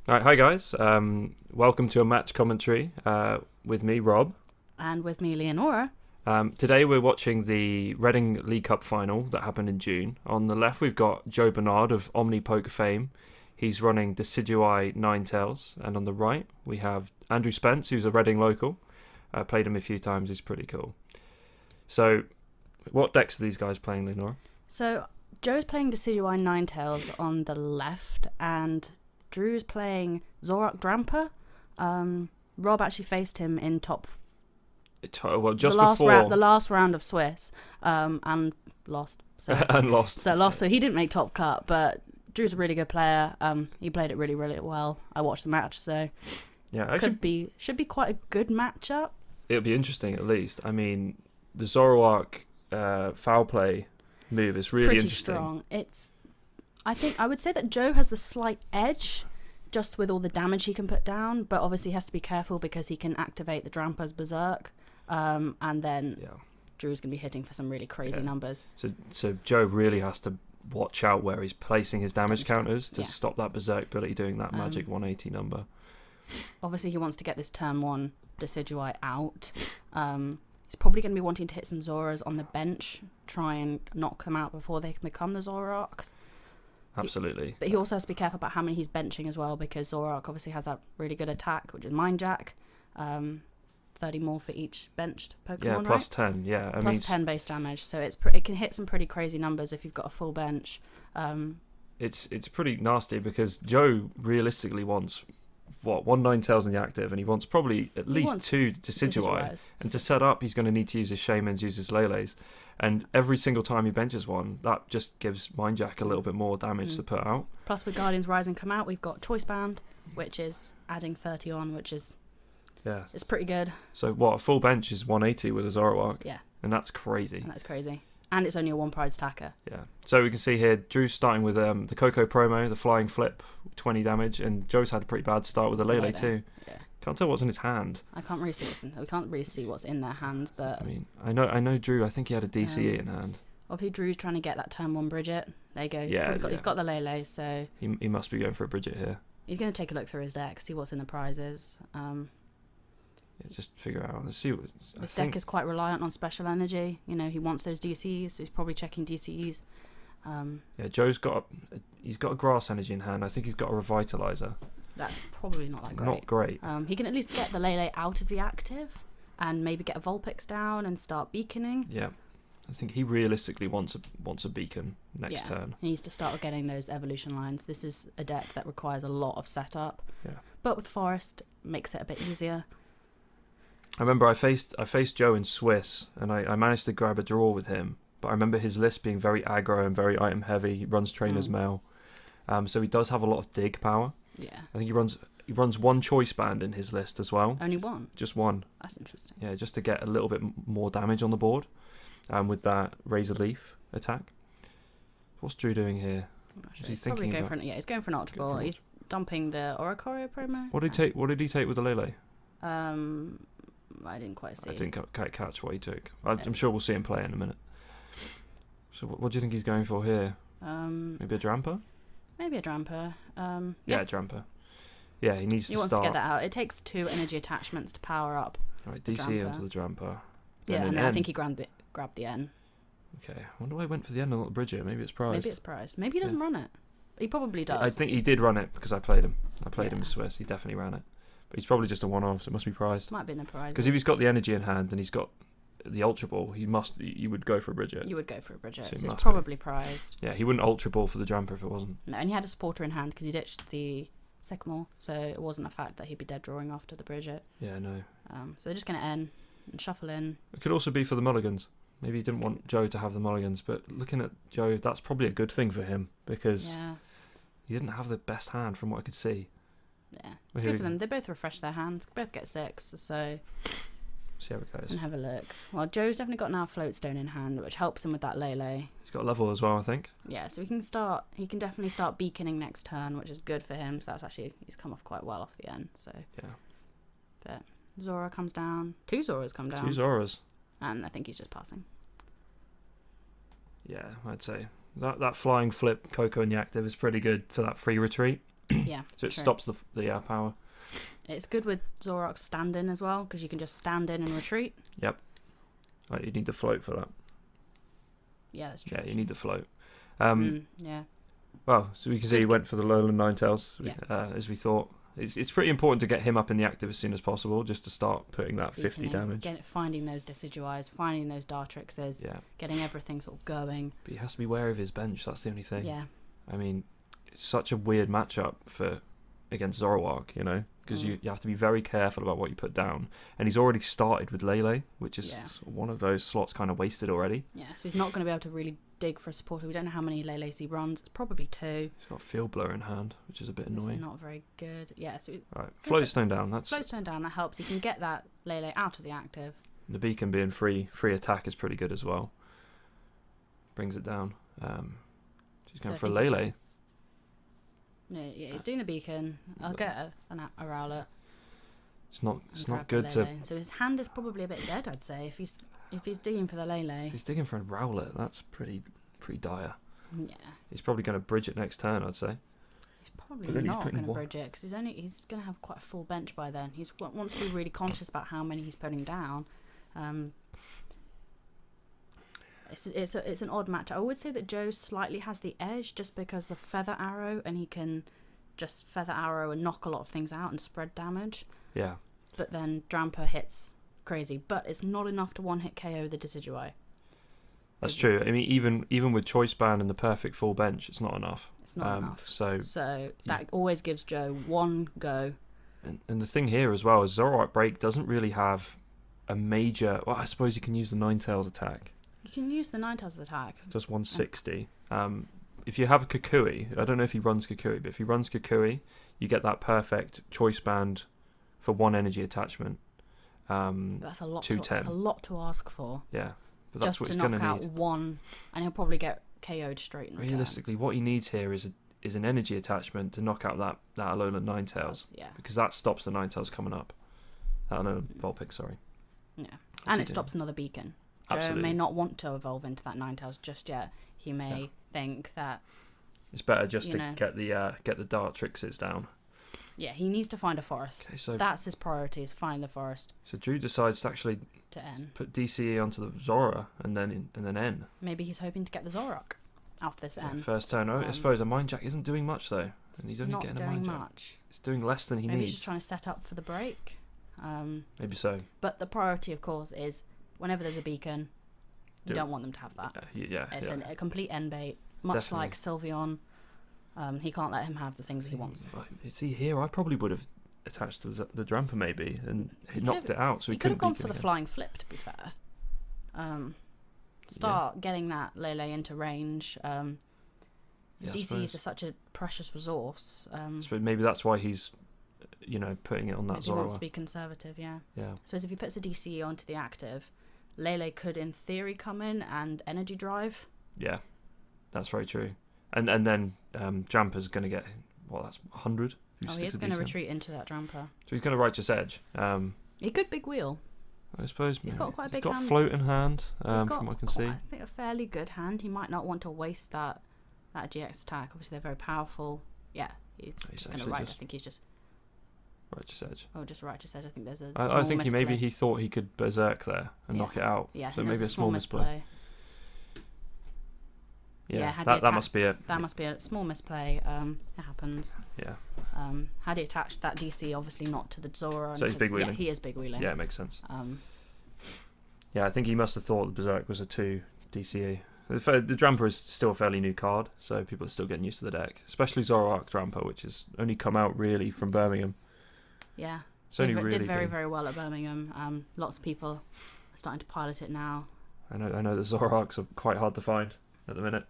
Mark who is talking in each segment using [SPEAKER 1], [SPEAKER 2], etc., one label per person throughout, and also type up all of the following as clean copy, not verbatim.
[SPEAKER 1] All right, hi guys. Welcome to a match commentary with me, Rob.
[SPEAKER 2] And with me, Leonora.
[SPEAKER 1] Today we're watching the Reading League Cup final that happened in June. On the left we've got Joe Bernard of OmniPoke fame. He's running Decidueye Ninetales. And on the right we have Andrew Spence, who's a Reading local. Played him a few times, he's pretty cool. So, what decks are these guys playing, Leonora?
[SPEAKER 2] So, Joe's playing Decidueye Ninetales on the left, and Drew's playing Zoroark Drampa. Rob actually faced him in
[SPEAKER 1] Well, just
[SPEAKER 2] the last
[SPEAKER 1] before
[SPEAKER 2] the last round of Swiss, and lost. So
[SPEAKER 1] and lost.
[SPEAKER 2] So he didn't make top cut, but Drew's a really good player. He played it really, really well. I watched the match, so
[SPEAKER 1] Yeah,
[SPEAKER 2] should be quite a good matchup.
[SPEAKER 1] It'll be interesting at least. I mean, the Zoroark foul play move is really
[SPEAKER 2] Pretty
[SPEAKER 1] interesting.
[SPEAKER 2] Strong. I would say that Joe has the slight edge, just with all the damage he can put down, but obviously he has to be careful because he can activate the Drampa's Berserk, and then Drew's going to be hitting for some really crazy numbers.
[SPEAKER 1] So Joe really has to watch out where he's placing his damage counters to stop that Berserk ability doing that magic 180 number.
[SPEAKER 2] Obviously he wants to get this turn 1 Decidueye out. He's probably going to be wanting to hit some Zoras on the bench, try and knock them out before they can become the Zoroarks.
[SPEAKER 1] Absolutely.
[SPEAKER 2] But he also has to be careful about how many he's benching as well, because Zoroark obviously has that really good attack, which is Mind Jack. 30 more for each benched Pokemon,
[SPEAKER 1] Yeah, plus
[SPEAKER 2] right?
[SPEAKER 1] 10, yeah.
[SPEAKER 2] Plus 10 base damage, so it can hit some pretty crazy numbers if you've got a full bench.
[SPEAKER 1] It's pretty nasty because Joe realistically wants, one Ninetales in the active, and he wants probably at least 2 Decidueye. And to set up, he's going to need to use his Shamans, use his Leles. And every single time he benches one, that just gives Mind Jack a little bit more damage to put out.
[SPEAKER 2] Plus with Guardians Rising come out, we've got Choice Band, which is adding 30 on, which is it's pretty good.
[SPEAKER 1] So a full bench is 180 with a Zoroark.
[SPEAKER 2] Yeah.
[SPEAKER 1] And that's crazy.
[SPEAKER 2] And it's only a 1 prize attacker.
[SPEAKER 1] Yeah. So we can see here, Drew's starting with the Coco promo, the Flying Flip, 20 damage, and Joe's had a pretty bad start with the Lele too.
[SPEAKER 2] Yeah.
[SPEAKER 1] Can't tell what's in his hand.
[SPEAKER 2] I can't really see we can't really see what's in their hands, but
[SPEAKER 1] I mean, I know Drew, I think he had a DCE in hand.
[SPEAKER 2] Obviously Drew's trying to get that turn 1 Bridget. There you go. He's got the Lele, so
[SPEAKER 1] he must be going for a Bridget here.
[SPEAKER 2] He's going to take a look through his deck, see what's in the prizes.
[SPEAKER 1] Just figure out. Let's see what
[SPEAKER 2] this deck is quite reliant on special energy. You know, he wants those DCEs, so he's probably checking DCEs.
[SPEAKER 1] Joe's got a grass energy in hand. I think he's got a revitalizer.
[SPEAKER 2] That's probably not that great.
[SPEAKER 1] Not great.
[SPEAKER 2] He can at least get the Lele out of the active and maybe get a Vulpix down and start beaconing.
[SPEAKER 1] Yeah. I think he realistically wants a beacon next turn.
[SPEAKER 2] He needs to start getting those evolution lines. This is a deck that requires a lot of setup.
[SPEAKER 1] Yeah.
[SPEAKER 2] But with Forest, makes it a bit easier.
[SPEAKER 1] I remember I faced Joe in Swiss, and I managed to grab a draw with him. But I remember his list being very aggro and very item heavy. He runs Trainer's Mail, so he does have a lot of dig power.
[SPEAKER 2] Yeah.
[SPEAKER 1] I think he runs 1 Choice Band in his list as well.
[SPEAKER 2] Only 1?
[SPEAKER 1] Just 1.
[SPEAKER 2] That's interesting.
[SPEAKER 1] Yeah, just to get a little bit more damage on the board, with that Razor Leaf attack. What's Drew doing here?
[SPEAKER 2] He's probably going for he's going for an Ultra Ball. He's dumping the Oricorio promo.
[SPEAKER 1] What did he take with the Lele?
[SPEAKER 2] I didn't quite see.
[SPEAKER 1] I didn't quite catch what he took. I'm sure we'll see him play in a minute. So what do you think he's going for here? Maybe a Drampa?
[SPEAKER 2] Maybe a Drampa.
[SPEAKER 1] Yeah, Drampa. Yeah, he needs to start.
[SPEAKER 2] He wants to get that out. It takes 2 energy attachments to power up.
[SPEAKER 1] Right, DC onto the Drampa.
[SPEAKER 2] And I think he grabbed the N.
[SPEAKER 1] Okay, I wonder why he went for the N and not the Bridget. Maybe it's prized.
[SPEAKER 2] Maybe he doesn't run it. He probably does.
[SPEAKER 1] I think he did run it because I played him. Him in Swiss. He definitely ran it. But he's probably just a one-off, so it must be prized.
[SPEAKER 2] Might be a prize.
[SPEAKER 1] Because if he's got the energy in hand and he's got the Ultra Ball, you would go for a Bridget.
[SPEAKER 2] You would go for a Bridget,
[SPEAKER 1] so
[SPEAKER 2] it's probably prized.
[SPEAKER 1] Yeah, he wouldn't Ultra Ball for the Drampa if it wasn't.
[SPEAKER 2] No, and he had a supporter in hand because he ditched the Sycamore, so it wasn't a fact that he'd be dead drawing after the Bridget.
[SPEAKER 1] Yeah, no.
[SPEAKER 2] So they're just going to N and shuffle in.
[SPEAKER 1] It could also be for the mulligans. Maybe he didn't want Joe to have the mulligans, but looking at Joe, that's probably a good thing for him because he didn't have the best hand from what I could see.
[SPEAKER 2] Yeah, it's good for them. They both refresh their hands, both get 6, so
[SPEAKER 1] see how it goes.
[SPEAKER 2] And have a look. Well, Joe's definitely got now Floatstone in hand, which helps him with that Lele.
[SPEAKER 1] He's got a level as well, I think.
[SPEAKER 2] Yeah, so he can definitely start beaconing next turn, which is good for him. So that's actually, he's come off quite well off the end. So
[SPEAKER 1] yeah.
[SPEAKER 2] But Zora comes down. 2 Zoras come down.
[SPEAKER 1] 2 Zoras.
[SPEAKER 2] And I think he's just passing.
[SPEAKER 1] Yeah, I'd say. That flying flip Coco in the active is pretty good for that free retreat.
[SPEAKER 2] Yeah.
[SPEAKER 1] So it
[SPEAKER 2] true.
[SPEAKER 1] stops the power.
[SPEAKER 2] It's good with Zoroark stand-in as well, because you can just stand in and retreat.
[SPEAKER 1] Yep. Right, you need the float for that.
[SPEAKER 2] Yeah, that's true.
[SPEAKER 1] Yeah, you need the float.
[SPEAKER 2] Yeah.
[SPEAKER 1] Well, so we can see he went for the Alolan Ninetales,
[SPEAKER 2] Yeah.
[SPEAKER 1] as we thought. It's pretty important to get him up in the active as soon as possible, just to start putting that 50 damage.
[SPEAKER 2] Finding those Decidueyes, finding those Dartrixes, getting everything sort of going.
[SPEAKER 1] But he has to be wary of his bench, that's the only thing.
[SPEAKER 2] Yeah.
[SPEAKER 1] I mean, it's such a weird matchup against Zoroark, you know, because you have to be very careful about what you put down. And he's already started with Lele, which is sort of one of those slots kind of wasted already.
[SPEAKER 2] Yeah, so he's not going to be able to really dig for a supporter. We don't know how many Leles he runs. It's probably 2.
[SPEAKER 1] He's got Field Blower in hand, which is a bit annoying.
[SPEAKER 2] It's not very good. Yeah, so
[SPEAKER 1] right, Floatstone down.
[SPEAKER 2] Floatstone down, that helps. He can get that Lele out of the active.
[SPEAKER 1] The beacon being free attack is pretty good as well. Brings it down. She's going for a Lele.
[SPEAKER 2] Yeah, he's doing the beacon. I'll get a Rowlet.
[SPEAKER 1] It's not good to.
[SPEAKER 2] So his hand is probably a bit dead, I'd say, if he's digging for the Lele.
[SPEAKER 1] If he's digging for a Rowlet, that's pretty dire.
[SPEAKER 2] Yeah.
[SPEAKER 1] He's probably going to bridge it next turn, I'd say.
[SPEAKER 2] He's probably not going to bridge it, because he's going to have quite a full bench by then. He wants to be really conscious about how many he's putting down. It's an odd match. I would say that Joe slightly has the edge just because of Feather Arrow, and he can just Feather Arrow and knock a lot of things out and spread damage.
[SPEAKER 1] Yeah.
[SPEAKER 2] But then Drampa hits crazy, but it's not enough to one-hit KO the Decidueye.
[SPEAKER 1] That's true. I mean, even with Choice Band and the perfect full bench, it's not enough.
[SPEAKER 2] It's not enough.
[SPEAKER 1] So
[SPEAKER 2] that always gives Joe one go.
[SPEAKER 1] And the thing here as well is Zoroark Break doesn't really have a major. Well, I suppose you can use the Ninetales attack.
[SPEAKER 2] You can use the Ninetales attack.
[SPEAKER 1] Just 160. If you have a Kukui, I don't know if he runs Kukui, but if he runs Kukui, you get that perfect Choice Band for 1 energy attachment.
[SPEAKER 2] That's a lot. That's a lot to ask for.
[SPEAKER 1] Yeah, but that's
[SPEAKER 2] just
[SPEAKER 1] what
[SPEAKER 2] to
[SPEAKER 1] he's going
[SPEAKER 2] knock
[SPEAKER 1] to
[SPEAKER 2] out
[SPEAKER 1] need.
[SPEAKER 2] one, and he'll probably get KO'd straight in
[SPEAKER 1] Realistically, what he needs here is an energy attachment to knock out that Alolan Ninetales.
[SPEAKER 2] Yeah.
[SPEAKER 1] Because that stops the Ninetales coming up. That Alolan Vulpix, sorry.
[SPEAKER 2] Yeah. And it stops another beacon. Joe may not want to evolve into that Ninetales just yet. He may think that
[SPEAKER 1] it's better just to get the Dartrixes down.
[SPEAKER 2] Yeah, he needs to find a forest.
[SPEAKER 1] Okay, so
[SPEAKER 2] that's his priority, is find the forest.
[SPEAKER 1] So Drew decides to actually put DCE onto the Zora and then N.
[SPEAKER 2] Maybe he's hoping to get the Zoroark off this N.
[SPEAKER 1] First turn. I suppose a Mind Jack isn't doing much though. And he's only
[SPEAKER 2] not
[SPEAKER 1] getting a
[SPEAKER 2] doing
[SPEAKER 1] Mind Jack.
[SPEAKER 2] much.
[SPEAKER 1] It's doing less than he
[SPEAKER 2] Maybe
[SPEAKER 1] needs.
[SPEAKER 2] he's just trying to set up for the break.
[SPEAKER 1] Maybe so.
[SPEAKER 2] But the priority, of course, is whenever there's a beacon, you don't want them to have that. It's a complete N bait, much like Sylveon. He can't let him have the things he wants.
[SPEAKER 1] See here, I probably would have attached to the Drampa maybe and he knocked it out. So he
[SPEAKER 2] could have gone
[SPEAKER 1] for
[SPEAKER 2] the flying flip. To be fair, getting that Lele into range. DC is such a precious resource.
[SPEAKER 1] So maybe that's why he's, putting it on that Zoroark.
[SPEAKER 2] He wants to be conservative, yeah.
[SPEAKER 1] Yeah.
[SPEAKER 2] So as if he puts a DCE onto the active, Lele could, in theory, come in and energy drive. Yeah,
[SPEAKER 1] that's very true. And then Drampa's going to get, that's 100?
[SPEAKER 2] He is going to retreat into that Drampa.
[SPEAKER 1] So he's going to Righteous Edge.
[SPEAKER 2] He could Big Wheel.
[SPEAKER 1] I suppose.
[SPEAKER 2] He's got quite a big hand.
[SPEAKER 1] He's got Float in hand, from what I can see.
[SPEAKER 2] I think a fairly good hand. He might not want to waste that GX attack. Obviously, they're very powerful. Yeah, he's just going to I think he's just...
[SPEAKER 1] Righteous Edge.
[SPEAKER 2] Oh, just Righteous Edge. I think there's a
[SPEAKER 1] I think he thought he could Berserk there and knock it out.
[SPEAKER 2] Yeah,
[SPEAKER 1] so maybe a small misplay. That must be it.
[SPEAKER 2] That must be a small misplay. It happens.
[SPEAKER 1] Yeah.
[SPEAKER 2] Had he attached that DC, obviously not to the Zora.
[SPEAKER 1] So he's big wheeling.
[SPEAKER 2] Yeah, he is big wheeling.
[SPEAKER 1] Yeah, it makes sense. I think he must have thought the Berserk was a 2 DCE. The Drampa is still a fairly new card, so people are still getting used to the deck, especially Zoroark Drampa, which has only come out really from Birmingham.
[SPEAKER 2] Yeah,
[SPEAKER 1] did
[SPEAKER 2] very, very well at Birmingham. Lots of people are starting to pilot it now.
[SPEAKER 1] I know the Zoroarks are quite hard to find at the minute.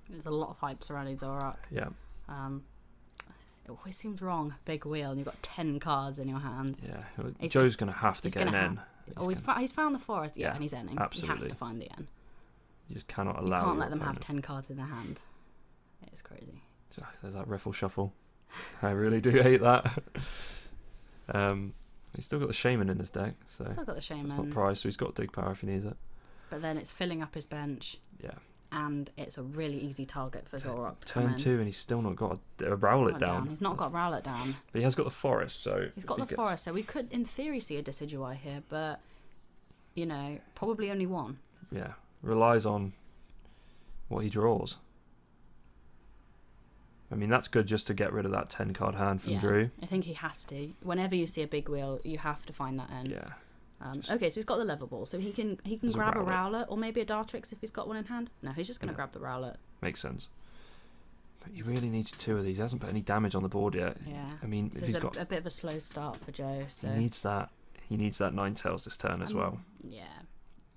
[SPEAKER 2] There's a lot of hype surrounding Zoroark.
[SPEAKER 1] Yeah.
[SPEAKER 2] It always seems wrong. Big wheel, and you've got 10 cards in your hand.
[SPEAKER 1] Yeah, Joe's going to have to get an N.
[SPEAKER 2] He's found the forest, and he's Nning.
[SPEAKER 1] Absolutely.
[SPEAKER 2] He has to find the N.
[SPEAKER 1] You just cannot allow.
[SPEAKER 2] You can't let them have 10 cards in their hand. It's crazy.
[SPEAKER 1] There's that riffle shuffle. I really do hate that. He's still got the Shaman in his deck, so
[SPEAKER 2] still got the Shaman.
[SPEAKER 1] It's not prized, so he's got dig power if he needs it.
[SPEAKER 2] But then it's filling up his bench.
[SPEAKER 1] Yeah.
[SPEAKER 2] and it's a really easy target for Zoroark to come
[SPEAKER 1] Turn
[SPEAKER 2] in.
[SPEAKER 1] 2 and he's still not got a Rowlet down.
[SPEAKER 2] He's not got Rowlet down.
[SPEAKER 1] But he has got the Forest, so...
[SPEAKER 2] He's got the Forest, so we could, in theory, see a Decidueye here, but, you know, probably only one.
[SPEAKER 1] Yeah, relies on what he draws. I mean, that's good just to get rid of that 10-card hand from Drew.
[SPEAKER 2] I think he has to. Whenever you see a big wheel, you have to find that end.
[SPEAKER 1] Yeah.
[SPEAKER 2] Okay, so he's got the level ball, so he can grab a Rowlet or maybe a Dartrix if he's got one in hand. No, he's just going to grab the Rowlet.
[SPEAKER 1] Makes sense. But he really needs 2 of these. He hasn't put any damage on the board yet.
[SPEAKER 2] Yeah.
[SPEAKER 1] I mean,
[SPEAKER 2] so it's a bit of a slow start for Joe. So
[SPEAKER 1] he needs that. He needs that Ninetales this turn as well.
[SPEAKER 2] Yeah.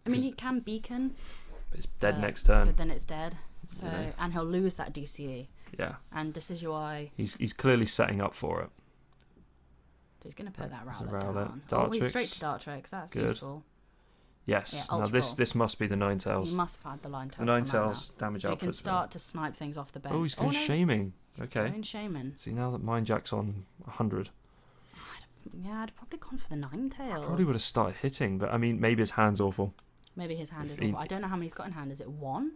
[SPEAKER 2] I mean, he can Beacon.
[SPEAKER 1] But it's dead next turn.
[SPEAKER 2] But then it's dead. So and he'll lose that DCE.
[SPEAKER 1] Yeah.
[SPEAKER 2] And Decidueye.
[SPEAKER 1] He's clearly setting up for it.
[SPEAKER 2] So he's going to put that Rowlet
[SPEAKER 1] down.
[SPEAKER 2] Oh, he's straight to Dartrix. That's useful.
[SPEAKER 1] Yes.
[SPEAKER 2] Yeah,
[SPEAKER 1] now this must be the Ninetales.
[SPEAKER 2] You must have had the Ninetales.
[SPEAKER 1] The Ninetales damage output.
[SPEAKER 2] You can start to snipe things off the bench.
[SPEAKER 1] Oh, he's going Shaming. Okay.
[SPEAKER 2] Going Shaman.
[SPEAKER 1] See, now that Mind Jack's on 100.
[SPEAKER 2] I'd probably gone for the Ninetales.
[SPEAKER 1] I probably would have started hitting, but I mean, maybe his hand's awful.
[SPEAKER 2] Maybe his hand is awful. I don't know how many he's got in hand. Is it 1?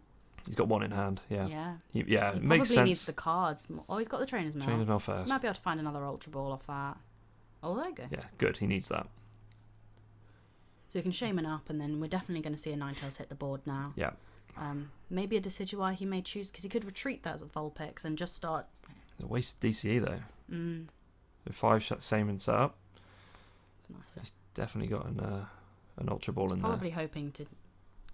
[SPEAKER 1] He's got 1 in hand, yeah.
[SPEAKER 2] He
[SPEAKER 1] it makes sense.
[SPEAKER 2] Probably needs the cards. Oh, he's got the Trainer's Mail.
[SPEAKER 1] Trainer's Mail first.
[SPEAKER 2] Might be able to find another Ultra Ball off that. Oh, there you go.
[SPEAKER 1] Yeah, good. He needs that.
[SPEAKER 2] So we can Shaman up, and then we're definitely going to see a Ninetales hit the board now.
[SPEAKER 1] Yeah.
[SPEAKER 2] Maybe a Decidueye he may choose, because he could retreat that as a Vulpix and just start...
[SPEAKER 1] A waste DCE, though. The 5-shot Shaman set up.
[SPEAKER 2] That's nice.
[SPEAKER 1] He's definitely got an Ultra Ball in there.
[SPEAKER 2] Probably hoping to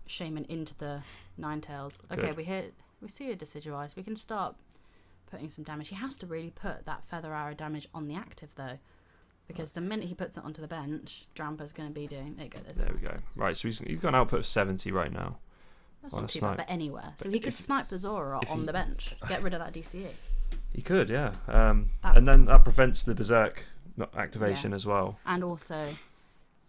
[SPEAKER 2] Shaman into the Ninetales. Okay, we see a Decidueye, so we can start putting some damage. He has to really put that Feather Arrow damage on the active, though, because the minute he puts it onto the bench, Drampa's going to be doing... There you go.
[SPEAKER 1] There we go. Right, so he's got an output of 70 right now.
[SPEAKER 2] That's not too bad, but anywhere. So he could snipe the Zoroark on the bench, get rid of that DCE.
[SPEAKER 1] He could, yeah. And then that prevents the Berserk activation as well.
[SPEAKER 2] And also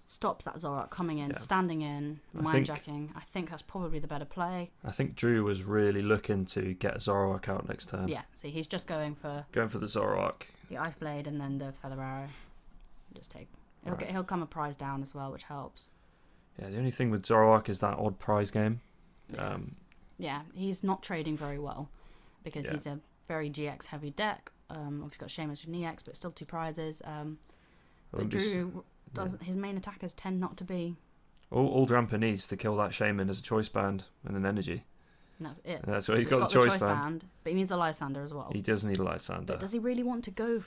[SPEAKER 2] stops that Zoroark coming in, standing in, mind-jacking. I think that's probably the better play.
[SPEAKER 1] I think Drew was really looking to get Zoroark out next turn.
[SPEAKER 2] Yeah, see, he's just going for
[SPEAKER 1] the Zoroark.
[SPEAKER 2] The Ice Blade and then the Feather Arrow. Just take... He'll come a prize down as well, which helps. Yeah,
[SPEAKER 1] the only thing with Zoroark is that odd prize game.
[SPEAKER 2] Yeah, he's not trading very well because he's a very GX heavy deck. Obviously got Seamus with EX, but still 2 prizes. But Drew doesn't. His main attackers tend not to be.
[SPEAKER 1] All Drampa needs to kill that Shaman as a choice band and an energy.
[SPEAKER 2] And that's it.
[SPEAKER 1] And that's what he's got the choice
[SPEAKER 2] band. But he needs a Lysander as well.
[SPEAKER 1] He does need a Lysander.
[SPEAKER 2] But does he really want to go?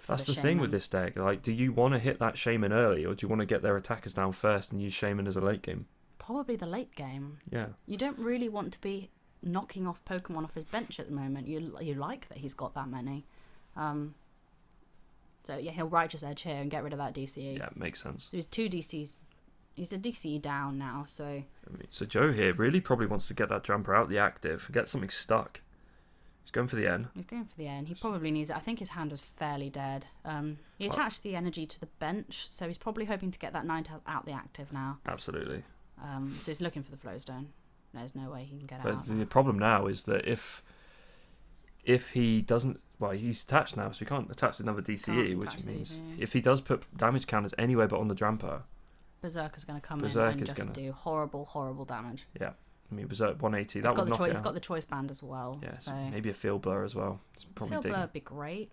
[SPEAKER 1] That's the thing with this deck. Like, do you want to hit that Shaman early, or do you want to get their attackers down first and use Shaman as a late game?
[SPEAKER 2] Probably the late game.
[SPEAKER 1] Yeah.
[SPEAKER 2] You don't really want to be knocking off Pokemon off his bench at the moment. You like that he's got that many. So yeah, he'll Righteous Edge here and get rid of that DCE.
[SPEAKER 1] Yeah, makes sense.
[SPEAKER 2] So he's 2 DCs. He's a DCE down now, so...
[SPEAKER 1] So Joe here really probably wants to get that Drampa out the active, get something stuck. He's going for the N.
[SPEAKER 2] He's going for the N. He probably needs it. I think his hand was fairly dead. He attached the energy to the bench, so he's probably hoping to get that Ninetales out the active now.
[SPEAKER 1] Absolutely.
[SPEAKER 2] So he's looking for the Flowstone. There's no way he can get out.
[SPEAKER 1] But the problem now is that if he doesn't... Well, he's attached now, so he can't attach another DCE, which means if he does put damage counters anywhere but on the Drampa...
[SPEAKER 2] Berserker's going to come in and just do horrible, horrible damage.
[SPEAKER 1] Yeah. I mean, Berserk 180,
[SPEAKER 2] that would knock it out. He's got the choice band as well.
[SPEAKER 1] Yeah,
[SPEAKER 2] so
[SPEAKER 1] maybe a Field Blur as well. It's probably
[SPEAKER 2] Field Blur would be great.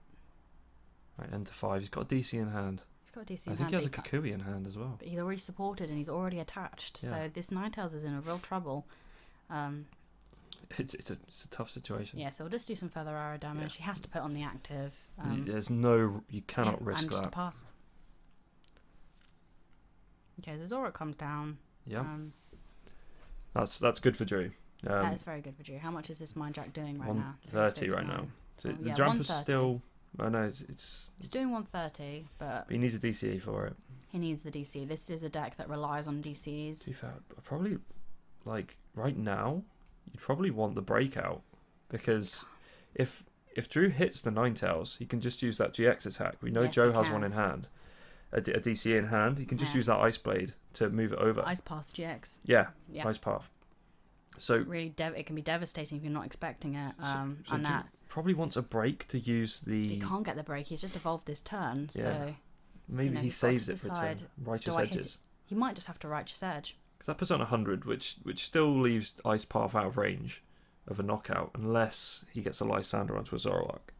[SPEAKER 1] Right, Enter 5. He's got a DC in hand.
[SPEAKER 2] He's got a DC in hand.
[SPEAKER 1] I think he has a Kukui in hand as well.
[SPEAKER 2] But he's already supported and he's already attached. Yeah. So this Ninetales is in a real trouble.
[SPEAKER 1] It's a tough situation.
[SPEAKER 2] Yeah, so we'll just do some Feather Arrow damage. He has to put on the active.
[SPEAKER 1] You cannot risk
[SPEAKER 2] and just
[SPEAKER 1] that.
[SPEAKER 2] A pass. Okay, so Zoroark comes down.
[SPEAKER 1] Yeah. That's good for Drew.
[SPEAKER 2] That is very good for Drew. How much is this Mind Jack doing right now?
[SPEAKER 1] 130 right now. So the Drampa's still... I know it's
[SPEAKER 2] doing 130, but
[SPEAKER 1] he needs a DCE for it.
[SPEAKER 2] He needs the DC. This is a deck that relies on DCs.
[SPEAKER 1] To be fair, probably, like, right now, you'd probably want the Breakout, because if Drew hits the Ninetales, he can just use that GX attack. We know Joe has one in hand. A DC in hand, he can just use that Ice Blade to move it over.
[SPEAKER 2] Ice Path GX.
[SPEAKER 1] Yeah. Ice Path. So
[SPEAKER 2] really, it can be devastating if you're not expecting it. And that
[SPEAKER 1] probably wants a break to use the.
[SPEAKER 2] He can't get the break. He's just evolved this turn, so
[SPEAKER 1] maybe he saves it for a turn. Righteous Edges.
[SPEAKER 2] He might just have to Righteous Edge.
[SPEAKER 1] Because that puts on 100, which still leaves Ice Path out of range. of a knockout unless he gets a Lysander onto a Zoroark.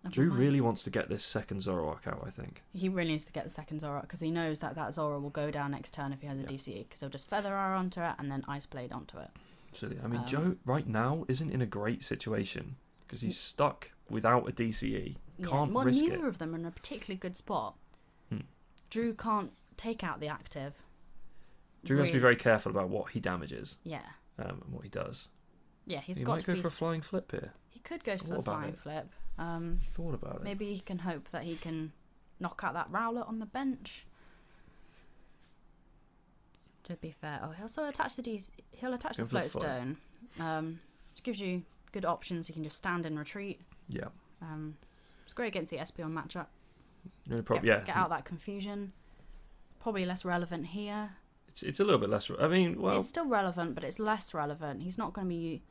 [SPEAKER 2] Never
[SPEAKER 1] Drew
[SPEAKER 2] mind.
[SPEAKER 1] really wants to get this second Zoroark out, I think.
[SPEAKER 2] He really needs to get the second Zoroark because he knows that Zora will go down next turn if he has a DCE because he'll just Feather Arrow onto it and then Ice Blade onto it.
[SPEAKER 1] Absolutely. I mean, Joe right now isn't in a great situation because he's stuck without a DCE. Can't risk it.
[SPEAKER 2] Neither of them are in a particularly good spot. Drew can't take out the active.
[SPEAKER 1] Drew has to be very careful about what he damages.
[SPEAKER 2] Yeah.
[SPEAKER 1] And what he does.
[SPEAKER 2] Yeah, he
[SPEAKER 1] might go for a flying flip here.
[SPEAKER 2] He could go for a flying flip.
[SPEAKER 1] Thought about it.
[SPEAKER 2] Maybe he can hope that he can knock out that Rowlet on the bench. To be fair, he'll also attach the he'll attach the float stone. Which gives you good options. You can just stand and retreat.
[SPEAKER 1] Yeah.
[SPEAKER 2] It's great against the Espeon matchup.
[SPEAKER 1] No problem.
[SPEAKER 2] Get out that confusion. Probably less relevant here.
[SPEAKER 1] It's a little bit less. I mean, well,
[SPEAKER 2] it's still relevant, but it's less relevant. He's not going to be.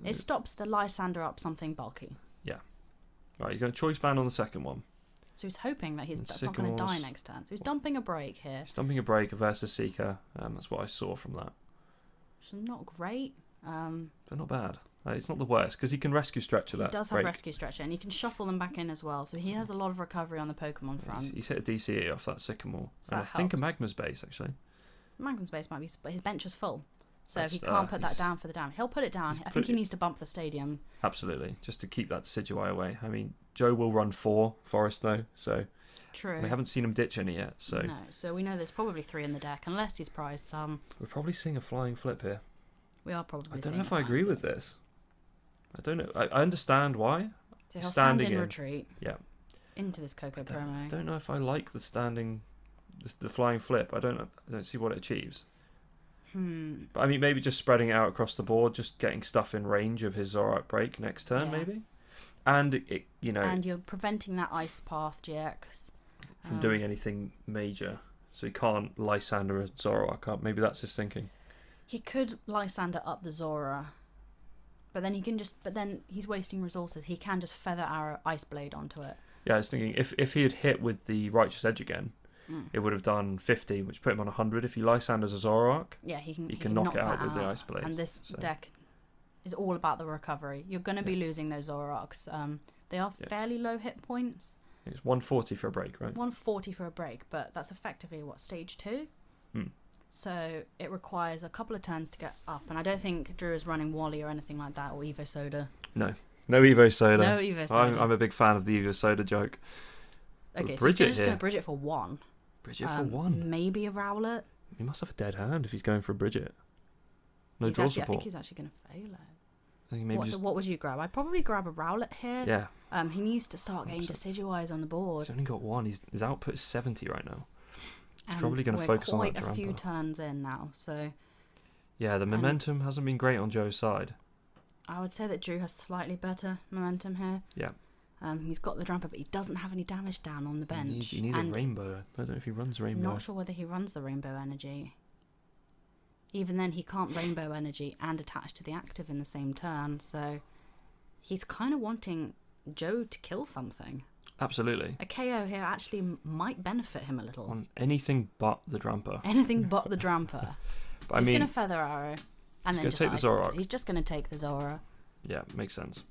[SPEAKER 2] It stops the Lysander up something bulky.
[SPEAKER 1] Yeah. Right, you're going to choice band on the second one.
[SPEAKER 2] So he's hoping that that's not going to die next turn. So he's dumping a break here.
[SPEAKER 1] He's dumping a break, a Versus Seeker. That's what I saw from that.
[SPEAKER 2] Which is not great.
[SPEAKER 1] They're not bad. It's not the worst because he can rescue Stretcher that.
[SPEAKER 2] He does have rescue Stretcher, and he can shuffle them back in as well. So he has a lot of recovery on the Pokemon front.
[SPEAKER 1] He's hit a DCE off that Sycamore,
[SPEAKER 2] so
[SPEAKER 1] and I think a Magma's base actually.
[SPEAKER 2] Magma's base might be, but his bench is full, so he can't put that down for the down. He'll put it down. I think he needs to bump the stadium.
[SPEAKER 1] Absolutely, just to keep that Decidueye away. I mean, Joe will run 4 Forest though, so.
[SPEAKER 2] True.
[SPEAKER 1] We haven't seen him ditch any yet, so.
[SPEAKER 2] No, so we know there's probably 3 in the deck, unless he's prized some.
[SPEAKER 1] We're probably seeing a flying flip here.
[SPEAKER 2] We are probably.
[SPEAKER 1] I don't know if I agree with this. I don't know. I understand why.
[SPEAKER 2] So he'll stand in retreat.
[SPEAKER 1] Yeah.
[SPEAKER 2] Into this Coco promo.
[SPEAKER 1] I don't know if I like the standing, the flying flip. I don't see what it achieves. But I mean, maybe just spreading it out across the board, just getting stuff in range of his Zoroark break next turn, maybe. And it,
[SPEAKER 2] And you're preventing that Ice Path GX
[SPEAKER 1] from doing anything major, so he can't Lysander a Zoroark up. Maybe that's his thinking.
[SPEAKER 2] He could Lysander up the Zora, but then then he's wasting resources. He can just Feather Arrow Ice Blade onto it.
[SPEAKER 1] Yeah, I was thinking if he had hit with the Righteous Edge again, it would have done 50, which put him on 100. If he Lysanders a Zoroark,
[SPEAKER 2] he
[SPEAKER 1] can knock it out with the Ice Blade.
[SPEAKER 2] And this deck is all about the recovery. You're going to be losing those Zoroarks. They are fairly low hit points.
[SPEAKER 1] It's 140 for a break, right?
[SPEAKER 2] 140 for a break, but that's effectively stage 2. So it requires a couple of turns to get up, and I don't think Drew is running Wally or anything like that, or Evo Soda.
[SPEAKER 1] No Evo Soda.
[SPEAKER 2] No Evo Soda.
[SPEAKER 1] I'm a big fan of the Evo Soda joke.
[SPEAKER 2] Okay, so he's just going to Bridget for 1.
[SPEAKER 1] Bridget for 1?
[SPEAKER 2] Maybe a Rowlet.
[SPEAKER 1] He must have a dead hand if he's going for a Bridget. No draw support.
[SPEAKER 2] I think he's actually going to fail it.
[SPEAKER 1] I think maybe
[SPEAKER 2] So what would you grab? I'd probably grab a Rowlet here.
[SPEAKER 1] Yeah.
[SPEAKER 2] He needs to start getting Decidueyes on the board.
[SPEAKER 1] He's only got 1. His output is 70 right now. He's probably going to focus on that Drampa.
[SPEAKER 2] Quite a few turns in now, so.
[SPEAKER 1] Yeah, the momentum hasn't been great on Joe's side.
[SPEAKER 2] I would say that Drew has slightly better momentum here.
[SPEAKER 1] Yeah.
[SPEAKER 2] He's got the Drampa, but he doesn't have any damage down on the bench.
[SPEAKER 1] He needs a Rainbow. I don't know if he runs Rainbow.
[SPEAKER 2] I'm not sure whether he runs the Rainbow Energy. Even then, he can't Rainbow Energy and attach to the active in the same turn, so he's kind of wanting Joe to kill something.
[SPEAKER 1] Absolutely.
[SPEAKER 2] A KO here actually might benefit him a little.
[SPEAKER 1] On anything but the Drampa.
[SPEAKER 2] Anything but the Drampa. So he's going to Feather Arrow. And then just
[SPEAKER 1] take the Zoroark.
[SPEAKER 2] He's just going to take the Zora.
[SPEAKER 1] Yeah, makes sense.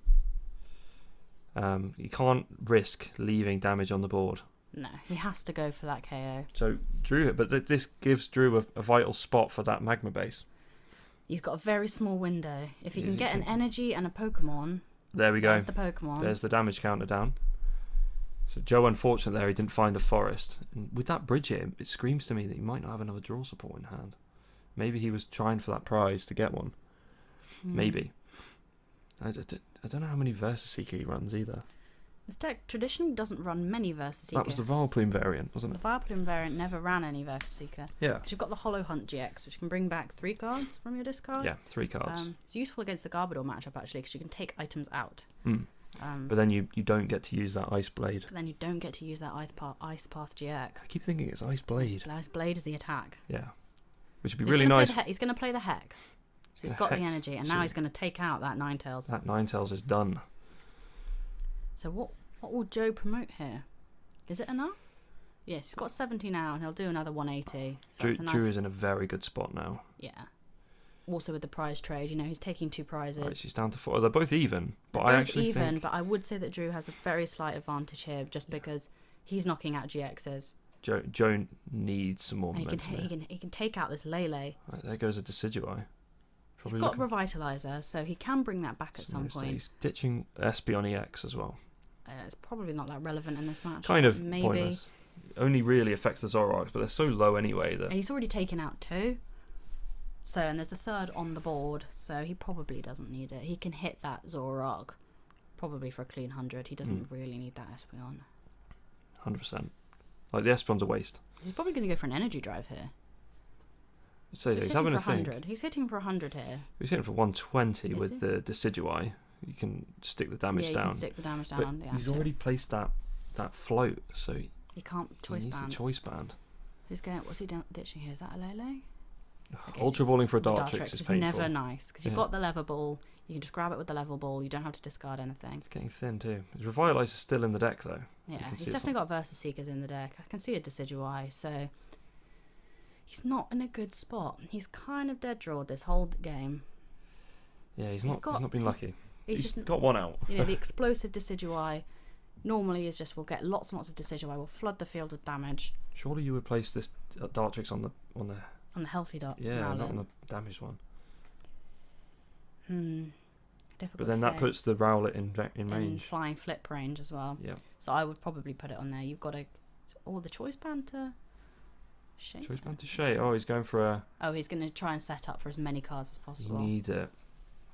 [SPEAKER 1] You can't risk leaving damage on the board.
[SPEAKER 2] No, he has to go for that KO.
[SPEAKER 1] So Drew, but this gives Drew a vital spot for that Magma base.
[SPEAKER 2] He's got a very small window. If he can get an energy and a Pokemon,
[SPEAKER 1] there we go.
[SPEAKER 2] There's the Pokemon.
[SPEAKER 1] There's the damage counter down. So Joe, unfortunately, there he didn't find a forest. And with that Bridget, it screams to me that he might not have another draw support in hand. Maybe he was trying for that prize to get one. Maybe. I don't know how many Versus Seeker he runs either.
[SPEAKER 2] This deck traditionally doesn't run many Versus Seeker.
[SPEAKER 1] That was the Vileplume variant, wasn't it?
[SPEAKER 2] The Vileplume variant never ran any Versus Seeker.
[SPEAKER 1] Yeah.
[SPEAKER 2] Because you've got the Hollow Hunt GX, which can bring back 3 cards from your discard.
[SPEAKER 1] Yeah, 3 cards.
[SPEAKER 2] It's useful against the Garbodor matchup, actually, because you can take items out.
[SPEAKER 1] But then you don't get to use that Ice Blade.
[SPEAKER 2] But then you don't get to use that Ice Path GX.
[SPEAKER 1] I keep thinking it's Ice Blade.
[SPEAKER 2] Ice Blade is the attack.
[SPEAKER 1] Yeah. Which would be really nice.
[SPEAKER 2] He's going to play the Hex. So he's got the energy, and now he's going to take out that Ninetales.
[SPEAKER 1] That Ninetales is done.
[SPEAKER 2] So what will Joe promote here? Is it enough? Yes, he's got 70 now, and he'll do another 180. So
[SPEAKER 1] Drew is in a very good spot now.
[SPEAKER 2] Yeah. also with the prize trade, he's taking 2 prizes.
[SPEAKER 1] Right, she's down to 4. They're both even, but
[SPEAKER 2] They're
[SPEAKER 1] I
[SPEAKER 2] both
[SPEAKER 1] actually
[SPEAKER 2] even,
[SPEAKER 1] think
[SPEAKER 2] but I would say that Drew has a very slight advantage here, just because he's knocking out GXs.
[SPEAKER 1] Joe needs some more
[SPEAKER 2] And
[SPEAKER 1] momentum.
[SPEAKER 2] he can take out this Lele.
[SPEAKER 1] Right, there goes a Decidueye.
[SPEAKER 2] He's got Revitalizer, so he can bring that back at some point.
[SPEAKER 1] He's ditching SP on EX as well.
[SPEAKER 2] It's probably not that relevant in this match.
[SPEAKER 1] Kind of
[SPEAKER 2] maybe.
[SPEAKER 1] Pointless. Only really affects the Zoroarks, but they're so low anyway that.
[SPEAKER 2] And he's already taken out 2. So, and there's a 3rd on the board, so he probably doesn't need it. He can hit that Zoroark, probably for a clean 100. He doesn't really need that Espeon.
[SPEAKER 1] 100%. Like, the Espeon's a waste.
[SPEAKER 2] He's probably going to go for an energy drive here.
[SPEAKER 1] So
[SPEAKER 2] he's
[SPEAKER 1] having
[SPEAKER 2] for
[SPEAKER 1] a think.
[SPEAKER 2] 100. He's hitting for 100 here.
[SPEAKER 1] He's hitting for 120
[SPEAKER 2] Is
[SPEAKER 1] with
[SPEAKER 2] he?
[SPEAKER 1] the Decidueye. You can stick the damage
[SPEAKER 2] You
[SPEAKER 1] down.
[SPEAKER 2] can stick the damage
[SPEAKER 1] But
[SPEAKER 2] down.
[SPEAKER 1] he's already placed that float, so
[SPEAKER 2] he can't choice
[SPEAKER 1] he needs
[SPEAKER 2] band.
[SPEAKER 1] a choice band.
[SPEAKER 2] What's he ditching here? Is that a Lele? Okay,
[SPEAKER 1] Ultra balling for a
[SPEAKER 2] Dartrix
[SPEAKER 1] Dartrix is
[SPEAKER 2] is
[SPEAKER 1] painful.
[SPEAKER 2] never nice, because you've got the lever ball. You can just grab it with the level ball. You don't have to discard anything.
[SPEAKER 1] It's getting thin too. His Revitalize is still in the deck though.
[SPEAKER 2] Yeah, he's definitely got Versus Seekers in the deck. I can see a Decidueye, so he's not in a good spot. He's kind of dead drawed this whole game.
[SPEAKER 1] Yeah, he's not been lucky. He's
[SPEAKER 2] just
[SPEAKER 1] got one out.
[SPEAKER 2] The explosive Decidueye normally is just, we'll get lots and lots of Decidueye. We'll flood the field with damage.
[SPEAKER 1] Surely you would place this Dartrix on the
[SPEAKER 2] healthy dot.
[SPEAKER 1] yeah,
[SPEAKER 2] Rowlet.
[SPEAKER 1] not on the damaged one.
[SPEAKER 2] Difficult.
[SPEAKER 1] But then that puts the Rowlet in range.
[SPEAKER 2] Flying flip range as well.
[SPEAKER 1] Yeah.
[SPEAKER 2] So I would probably put it on there. You've got the choice band to Shay.
[SPEAKER 1] Choice band to Shay. Oh, he's going for a.
[SPEAKER 2] Oh, he's going to try and set up for as many cards as possible.
[SPEAKER 1] He needs it.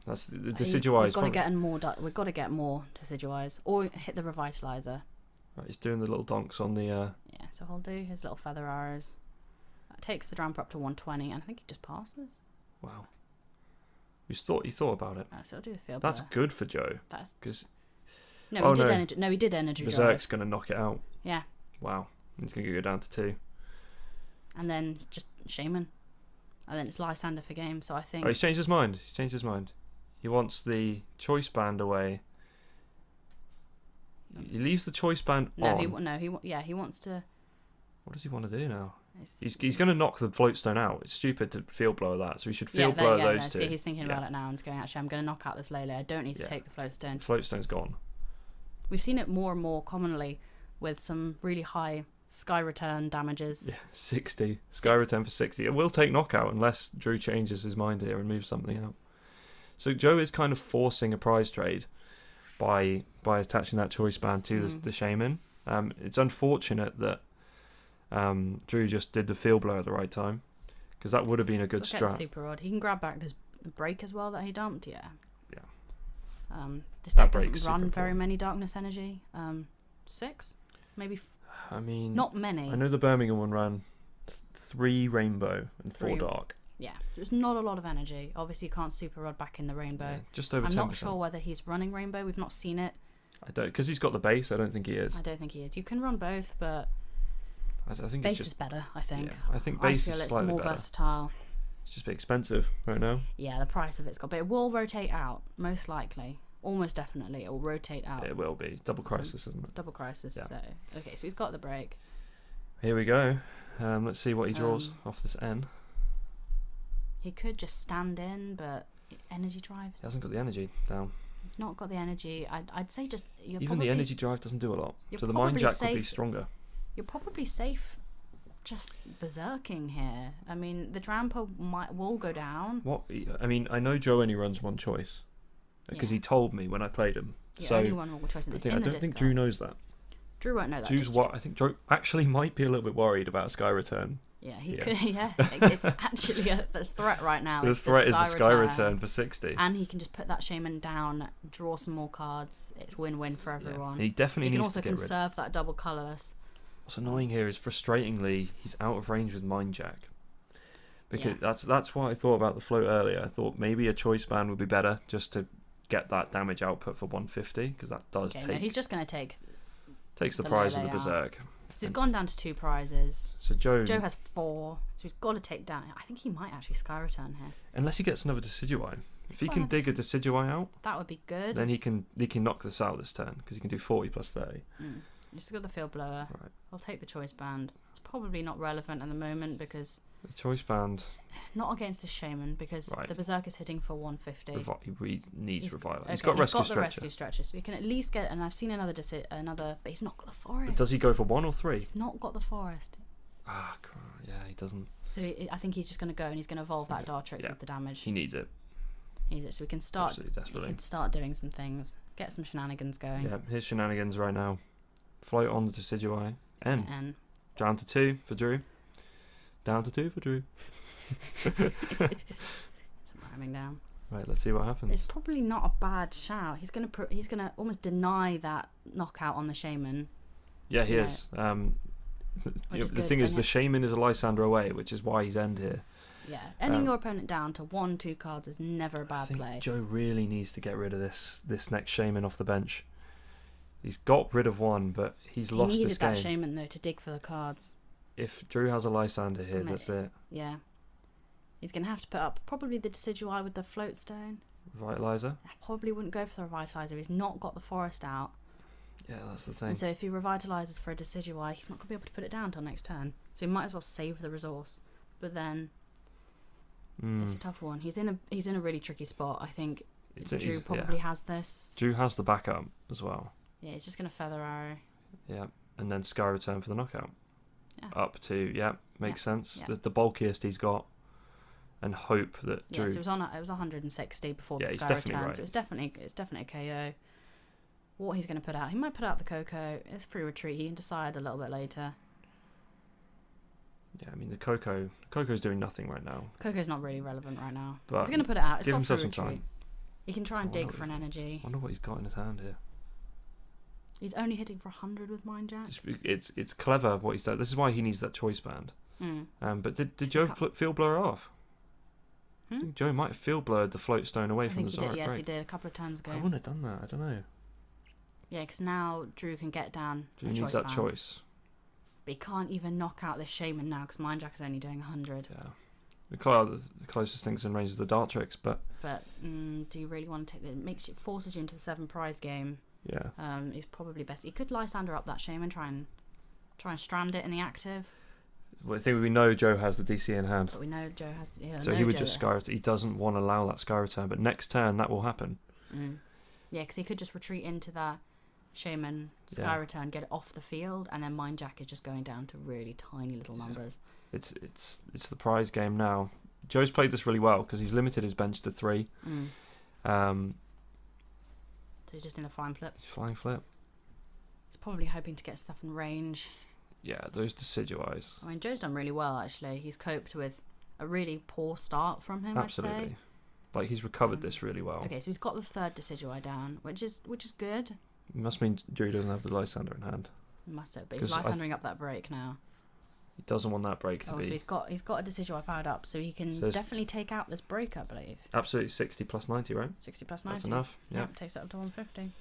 [SPEAKER 1] That's the Decidueye.
[SPEAKER 2] We've got to get more. We've got to get more Decidueyes, or hit the Revitalizer.
[SPEAKER 1] Right, he's doing the little donks on the.
[SPEAKER 2] Yeah, so he'll do his little feather arrows. That takes the Drampa up to 120, and I think he just passes.
[SPEAKER 1] Wow. You thought about it.
[SPEAKER 2] Oh, so I'll do the field.
[SPEAKER 1] That's
[SPEAKER 2] blur.
[SPEAKER 1] good for Joe.
[SPEAKER 2] That's
[SPEAKER 1] because.
[SPEAKER 2] No, he did energy. No, he did energy drive.
[SPEAKER 1] Berserk's going to knock it out.
[SPEAKER 2] Yeah.
[SPEAKER 1] Wow. He's going to go down to 2.
[SPEAKER 2] And then just Shaman. And then it's Lysander for game, so I think.
[SPEAKER 1] Oh, he's changed his mind. He wants the choice band away. He leaves the choice band on.
[SPEAKER 2] He wants to.
[SPEAKER 1] What does he want to do now? He's going to knock the floatstone out. It's stupid to field blower that, so we should field blower those two.
[SPEAKER 2] See, he's thinking about it now and he's going, actually, I'm going to knock out this Lele. I don't need to take the floatstone.
[SPEAKER 1] Floatstone's gone.
[SPEAKER 2] We've seen it more and more commonly with some really high Sky Return damages.
[SPEAKER 1] Yeah, 60. Sky Return for 60. It will take knockout unless Drew changes his mind here and moves something out. So Joe is kind of forcing a prize trade by attaching that choice band to the Shaman. It's unfortunate that Drew just did the field blow at the right time, because that would have been a good strat.
[SPEAKER 2] Super odd. He can grab back this break as well that he dumped. Yeah. This
[SPEAKER 1] That
[SPEAKER 2] deck doesn't run
[SPEAKER 1] super
[SPEAKER 2] very
[SPEAKER 1] cool.
[SPEAKER 2] many Darkness Energy. 6, maybe.
[SPEAKER 1] I mean,
[SPEAKER 2] not many.
[SPEAKER 1] I know the Birmingham one ran 3 rainbow and 4 dark.
[SPEAKER 2] Yeah, there's not a lot of energy. Obviously, you can't super rod back in the rainbow.
[SPEAKER 1] Yeah, just over 10%.
[SPEAKER 2] I'm not sure whether he's running rainbow. We've not seen it.
[SPEAKER 1] I don't, because he's got the base. I don't think he is.
[SPEAKER 2] I don't think he is. You can run both, but
[SPEAKER 1] I think
[SPEAKER 2] base
[SPEAKER 1] it's just
[SPEAKER 2] is better. I think.
[SPEAKER 1] Yeah, I think base
[SPEAKER 2] I feel
[SPEAKER 1] is
[SPEAKER 2] it's
[SPEAKER 1] slightly
[SPEAKER 2] more
[SPEAKER 1] better.
[SPEAKER 2] versatile.
[SPEAKER 1] It's just a bit expensive right now.
[SPEAKER 2] Yeah, the price of it's got, but it will rotate out most likely. Almost definitely, it will rotate out.
[SPEAKER 1] It will be double crisis, isn't it?
[SPEAKER 2] Double crisis.
[SPEAKER 1] Yeah.
[SPEAKER 2] So okay, so he's got the break.
[SPEAKER 1] Here we go. Let's see what he draws off this N.
[SPEAKER 2] He could just stand in, but energy drives.
[SPEAKER 1] He hasn't got the energy down.
[SPEAKER 2] He's not got the energy. I'd say just
[SPEAKER 1] even the energy drive doesn't do a lot. So the mind jack would be stronger.
[SPEAKER 2] You're probably safe. Just berserking here. I mean, the Drampa will go down.
[SPEAKER 1] What? I mean, I know Joe only runs one choice because he told me when I played him.
[SPEAKER 2] Yeah,
[SPEAKER 1] so
[SPEAKER 2] only one more choice.
[SPEAKER 1] I don't think Drew knows that.
[SPEAKER 2] Drew won't know that.
[SPEAKER 1] Drew's what? I think Drew actually might be a little bit worried about Sky Return.
[SPEAKER 2] Yeah, he could. Yeah, it's actually a threat right now.
[SPEAKER 1] The threat is the Sky Return for 60,
[SPEAKER 2] and he can just put that Shaman down, draw some more cards. It's win-win for everyone.
[SPEAKER 1] Yeah. He definitely needs to get rid.
[SPEAKER 2] He can also conserve that double colourless.
[SPEAKER 1] What's annoying here is, frustratingly, he's out of range with Mind Jack. Because that's what I thought about the float earlier. I thought maybe a choice band would be better, just to get that damage output for 150, because that does take.
[SPEAKER 2] No, he's just going to
[SPEAKER 1] takes the prize of the Berserk.
[SPEAKER 2] So he's gone down to 2 prizes.
[SPEAKER 1] So Joe
[SPEAKER 2] has 4, so he's got to take down. I think he might actually Sky Return here.
[SPEAKER 1] Unless he gets another Decidueye. If he can dig a Decidueye out,
[SPEAKER 2] that would be good.
[SPEAKER 1] Then he can knock this out this turn, because he can do 40 plus 30.
[SPEAKER 2] Just got the field blower.
[SPEAKER 1] Right.
[SPEAKER 2] I'll take the choice band. It's probably not relevant at the moment because
[SPEAKER 1] The choice band.
[SPEAKER 2] Not against a Shaman, because the Berserk is hitting for 150.
[SPEAKER 1] He needs Revitalize.
[SPEAKER 2] Okay,
[SPEAKER 1] he's got Rescue
[SPEAKER 2] the
[SPEAKER 1] Stretcher.
[SPEAKER 2] Rescue Stretcher, so we can at least get... And I've seen another... But he's not got the Forest.
[SPEAKER 1] But does he go for 1 or 3?
[SPEAKER 2] He's not got the Forest.
[SPEAKER 1] Yeah, he doesn't.
[SPEAKER 2] So I think he's just going to go and he's going to evolve that Dartrix with the damage.
[SPEAKER 1] He needs it.
[SPEAKER 2] So we can start...
[SPEAKER 1] Absolutely desperately.
[SPEAKER 2] We can start doing some things. Get some shenanigans going.
[SPEAKER 1] Yeah, here's shenanigans right now. Float on the Decidueye. N. Down to 2 for Drew. Down to 2 for Drew.
[SPEAKER 2] It's rhyming down.
[SPEAKER 1] Right, let's see what happens.
[SPEAKER 2] It's probably not a bad shout. He's gonna almost deny that knockout on the Shaman.
[SPEAKER 1] Yeah, he is. The thing is, the Shaman is a Lysander away, which is why he's end here.
[SPEAKER 2] Yeah, ending your opponent down to 1-2 cards is never a bad play.
[SPEAKER 1] Joe really needs to get rid of this next Shaman off the bench. He's got rid of one, but he's lost this game. He needed
[SPEAKER 2] that Shaman though to dig for the cards.
[SPEAKER 1] If Drew has a Lysander here, that's it.
[SPEAKER 2] Yeah. He's going to have to put up probably the Decidueye with the Floatstone.
[SPEAKER 1] Revitalizer?
[SPEAKER 2] I probably wouldn't go for the Revitalizer. He's not got the Forest out.
[SPEAKER 1] Yeah, that's the thing.
[SPEAKER 2] And so if he Revitalizes for a Decidueye, he's not going to be able to put it down until next turn. So he might as well save the resource. But then it's a tough one. He's in a really tricky spot. I think Drew probably has this.
[SPEAKER 1] Drew has the backup as well.
[SPEAKER 2] Yeah, he's just going to Feather Arrow.
[SPEAKER 1] Yeah, and then Sky Return for the knockout.
[SPEAKER 2] Yeah.
[SPEAKER 1] Up to makes sense. Yeah. The bulkiest he's got, and hope that Drew.
[SPEAKER 2] Yeah, so it was 160 before the Sky Return. Right. So it's definitely a KO. What he's going to put out? He might put out the Coco. It's free retreat. He can decide a little bit later.
[SPEAKER 1] Yeah, I mean the Coco's doing nothing right now.
[SPEAKER 2] Coco's not really relevant right now.
[SPEAKER 1] But
[SPEAKER 2] he's going to put it out. It's
[SPEAKER 1] give
[SPEAKER 2] got
[SPEAKER 1] himself
[SPEAKER 2] free
[SPEAKER 1] some
[SPEAKER 2] retreat.
[SPEAKER 1] time.
[SPEAKER 2] He can try and dig for an energy.
[SPEAKER 1] I wonder what he's got in his hand here.
[SPEAKER 2] He's only hitting for 100 with Mind Jack.
[SPEAKER 1] It's clever what he's done. This is why he needs that choice band. But did Joe field blur off? I think Joe might have field blurred the float stone away from the Zoroark.
[SPEAKER 2] Yes, he did a couple of turns ago.
[SPEAKER 1] I wouldn't have done that. I don't know.
[SPEAKER 2] Yeah, because now Drew can get down.
[SPEAKER 1] Drew needs that choice.
[SPEAKER 2] But he can't even knock out this Shaman now because Mind Jack is only doing 100.
[SPEAKER 1] Yeah. The closest thing's in range is the Dartrix, but
[SPEAKER 2] do you really want to take that? It forces you into the 7 prize game.
[SPEAKER 1] Yeah.
[SPEAKER 2] He's probably best. He could Lysander up that Shaman, try and strand it in the active.
[SPEAKER 1] Well, I think we know Joe has the DC in hand.
[SPEAKER 2] But we know Joe has. Yeah,
[SPEAKER 1] so he would just Sky Return. He doesn't want to allow that Sky Return, but next turn that will happen.
[SPEAKER 2] Yeah, because he could just retreat into that Shaman, Sky Return, get it off the field, and then Mind Jack is just going down to really tiny little numbers.
[SPEAKER 1] It's the prize game now. Joe's played this really well because he's limited his bench to 3.
[SPEAKER 2] So he's just in a flying flip.
[SPEAKER 1] Flying flip.
[SPEAKER 2] He's probably hoping to get stuff in range.
[SPEAKER 1] Yeah, those Decidueyes.
[SPEAKER 2] I mean, Joe's done really well, actually. He's coped with a really poor start from him,
[SPEAKER 1] Absolutely.
[SPEAKER 2] I'd say.
[SPEAKER 1] Like, he's recovered this really well.
[SPEAKER 2] Okay, so he's got the 3rd Decidueye down, which is good.
[SPEAKER 1] It must mean Drew doesn't have the Lysander in hand.
[SPEAKER 2] He must have, but he's Lysandering up that break now.
[SPEAKER 1] He doesn't want that break to be.
[SPEAKER 2] So he's got a Decidueye powered up, so he can definitely take out this break, I believe.
[SPEAKER 1] Absolutely, 60 plus 90, right?
[SPEAKER 2] 60 plus 90.
[SPEAKER 1] That's enough. Yeah,
[SPEAKER 2] takes it up to 150.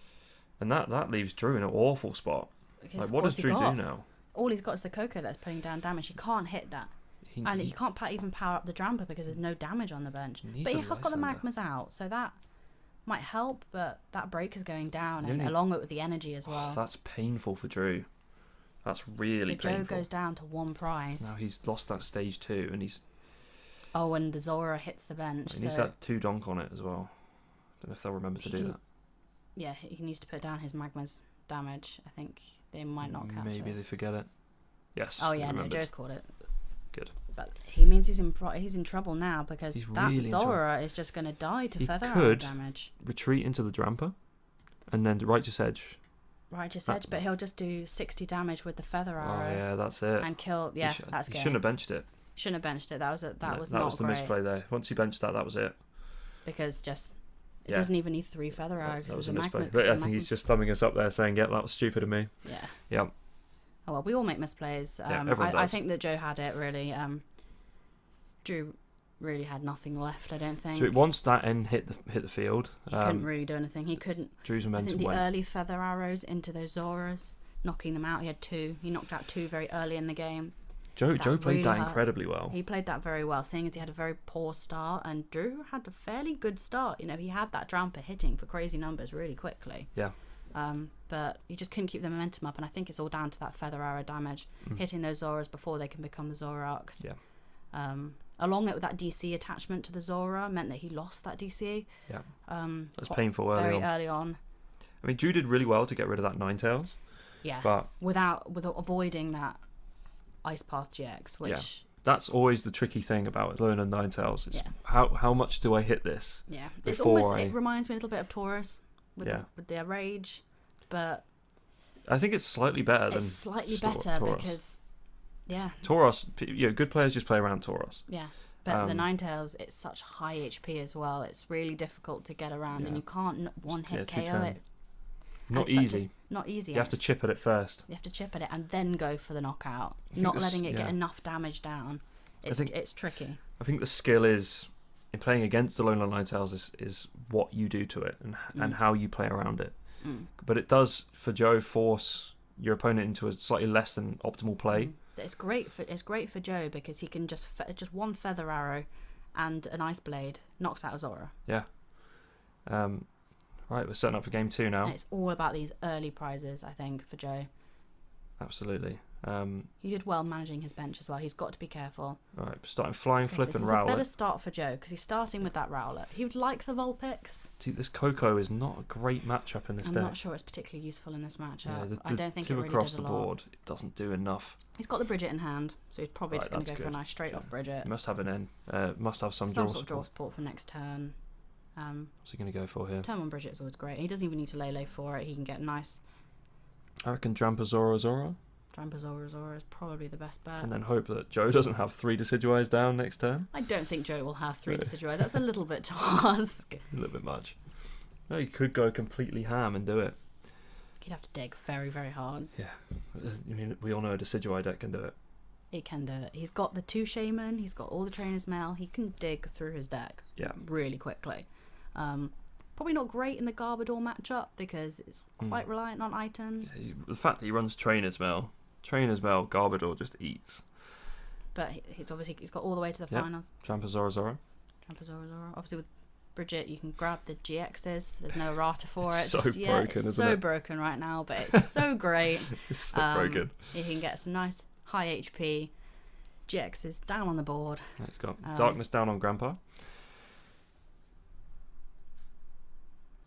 [SPEAKER 1] And that leaves Drew in an awful spot. Like, what does Drew do now?
[SPEAKER 2] All he's got is the Coco that's putting down damage. He can't hit that. He can't even power up the Drampa because there's no damage on the bench. But he has got the Magmas out, so that might help, but that break is going down, and along with the energy as well.
[SPEAKER 1] That's painful for Drew. That's really painful.
[SPEAKER 2] So Joe goes down to 1 prize.
[SPEAKER 1] Now he's lost that stage 2, and he's...
[SPEAKER 2] Oh, and the Zora hits the bench.
[SPEAKER 1] He needs that 2 donk on it as well. Don't know if they'll remember to do that.
[SPEAKER 2] Yeah, he needs to put down his Magma's damage. I think they might not catch it.
[SPEAKER 1] Maybe they forget it. Yes.
[SPEAKER 2] Oh yeah, no, Joe's caught it.
[SPEAKER 1] Good.
[SPEAKER 2] But he means he's in trouble now because that really Zora is just going to die to Feather Arrow damage.
[SPEAKER 1] Retreat into the Drampa, and then Righteous Edge.
[SPEAKER 2] Righteous Edge, but he'll just do 60 damage with the Feather Arrow.
[SPEAKER 1] Oh yeah, that's it.
[SPEAKER 2] And kill. Yeah, that's good.
[SPEAKER 1] He shouldn't have benched it.
[SPEAKER 2] Shouldn't have benched it. That was not
[SPEAKER 1] That was the
[SPEAKER 2] great.
[SPEAKER 1] misplay there. Once he benched that was it.
[SPEAKER 2] Because it doesn't even need 3 Feather Arrows.
[SPEAKER 1] That was a misplay. But I think he's just thumbing us up there saying, "Yeah, that was stupid of me."
[SPEAKER 2] Yeah.
[SPEAKER 1] Yeah.
[SPEAKER 2] Oh well, we all make misplays. I think that Joe had it really. Drew really had nothing left. I don't think.
[SPEAKER 1] Once that end hit the field,
[SPEAKER 2] he couldn't really do anything. He couldn't.
[SPEAKER 1] Drew's momentum
[SPEAKER 2] went. The early Feather Arrows into those Zoras, knocking them out. He had 2. He knocked out 2 very early in the game.
[SPEAKER 1] Joe played that incredibly well.
[SPEAKER 2] He played that very well, seeing as he had a very poor start, and Drew had a fairly good start. You know, he had that Drampa hitting for crazy numbers really quickly.
[SPEAKER 1] Yeah.
[SPEAKER 2] But he just couldn't keep the momentum up, and I think it's all down to that Feather Arrow damage, hitting those Zoras before they can become the Zoroarks.
[SPEAKER 1] Yeah.
[SPEAKER 2] Along with that DC attachment to the Zora meant that he lost that DC.
[SPEAKER 1] Yeah, that's painful early on. I mean, Drew did really well to get rid of that Ninetales.
[SPEAKER 2] Yeah,
[SPEAKER 1] but
[SPEAKER 2] without avoiding that Ice Path GX, which...
[SPEAKER 1] Yeah. That's always the tricky thing about learning Ninetales. It's how much do I hit this?
[SPEAKER 2] Yeah, it's almost, it reminds me a little bit of Taurus with their rage, but
[SPEAKER 1] I think it's slightly better than
[SPEAKER 2] Taurus. Because
[SPEAKER 1] Tauros, good players just play around Tauros.
[SPEAKER 2] Yeah, but the Ninetales, it's such high HP as well. It's really difficult to get around, and you can't one hit KO it.
[SPEAKER 1] Not easy.
[SPEAKER 2] Not easy.
[SPEAKER 1] You have to chip at it first.
[SPEAKER 2] You have to chip at it and then go for the knockout. Not letting it get enough damage down. It's tricky.
[SPEAKER 1] I think the skill is in playing against the Alolan Ninetales is what you do to it and how you play around it. But it does, for Joe, force your opponent into a slightly less than optimal play.
[SPEAKER 2] It's great for Joe because he can just one feather arrow and an ice blade knocks out a Zora.
[SPEAKER 1] Yeah. Right, we're setting up for game 2 now.
[SPEAKER 2] And it's all about these early prizes, I think, for Joe.
[SPEAKER 1] Absolutely.
[SPEAKER 2] He did well managing his bench as well. He's got to be careful.
[SPEAKER 1] All right, starting Flying Flip and Rowlet.
[SPEAKER 2] This is a better start for Joe because he's starting with that Rowlet. He would like the Vulpix.
[SPEAKER 1] See, this Coco is not a great matchup in this deck.
[SPEAKER 2] I'm not sure it's particularly useful in this matchup.
[SPEAKER 1] Yeah,
[SPEAKER 2] I don't think it really
[SPEAKER 1] across
[SPEAKER 2] does a
[SPEAKER 1] the
[SPEAKER 2] lot.
[SPEAKER 1] board, it doesn't do enough.
[SPEAKER 2] He's got the Bridget in hand, so he's probably just going to go for a nice straight off Bridget.
[SPEAKER 1] He must have an N. Must have some
[SPEAKER 2] sort of draw support for next turn.
[SPEAKER 1] What's he going to go for here?
[SPEAKER 2] Turn 1 Bridget is always great. He doesn't even need to lay for it. He can get nice.
[SPEAKER 1] I reckon Drampa Zora.
[SPEAKER 2] Drampa Zora is probably the best bet.
[SPEAKER 1] And then hope that Joe doesn't have 3 Decidueyes down next turn.
[SPEAKER 2] I don't think Joe will have 3 Decidueye. That's a little bit to ask.
[SPEAKER 1] A little bit much. No, he could go completely ham and do it.
[SPEAKER 2] He'd have to dig very, very hard.
[SPEAKER 1] Yeah. I mean, we all know a Decidueye deck can do it.
[SPEAKER 2] It can do it. He's got the 2 Shaman. He's got all the Trainer's Mail. He can dig through his deck really quickly. Probably not great in the Garbodor matchup because it's quite reliant on items.
[SPEAKER 1] The fact that he runs Trainer's Mail, Garbodor just eats.
[SPEAKER 2] But he's got all the way to the finals.
[SPEAKER 1] Drampa Zora.
[SPEAKER 2] Obviously with Bridget, you can grab the GXs. There's no errata for it.
[SPEAKER 1] It's so broken, isn't it?
[SPEAKER 2] It's so broken right now, but it's so great.
[SPEAKER 1] It's so broken.
[SPEAKER 2] You can get some nice high HP GXs down on the board.
[SPEAKER 1] It's got Darkness down on Grandpa.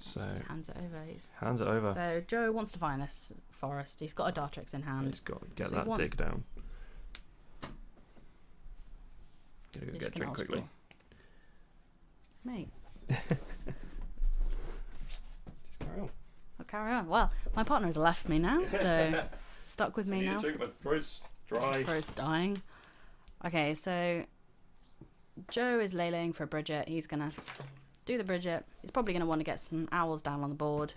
[SPEAKER 1] So
[SPEAKER 2] just hands it over.
[SPEAKER 1] Hands it over.
[SPEAKER 2] So Joe wants to find this forest. He's got a Dartrix in hand.
[SPEAKER 1] He's got to get that dig down. Gotta go get a drink quickly.
[SPEAKER 2] Mate.
[SPEAKER 1] Just carry on.
[SPEAKER 2] I'll carry on. Well, my partner has left me now, so stuck with me now.
[SPEAKER 1] My throat's dry.
[SPEAKER 2] Throat's dying. Okay, so Joe is laying for a Bridget. He's gonna do the Bridget. He's probably going to want to get some owls down on the board.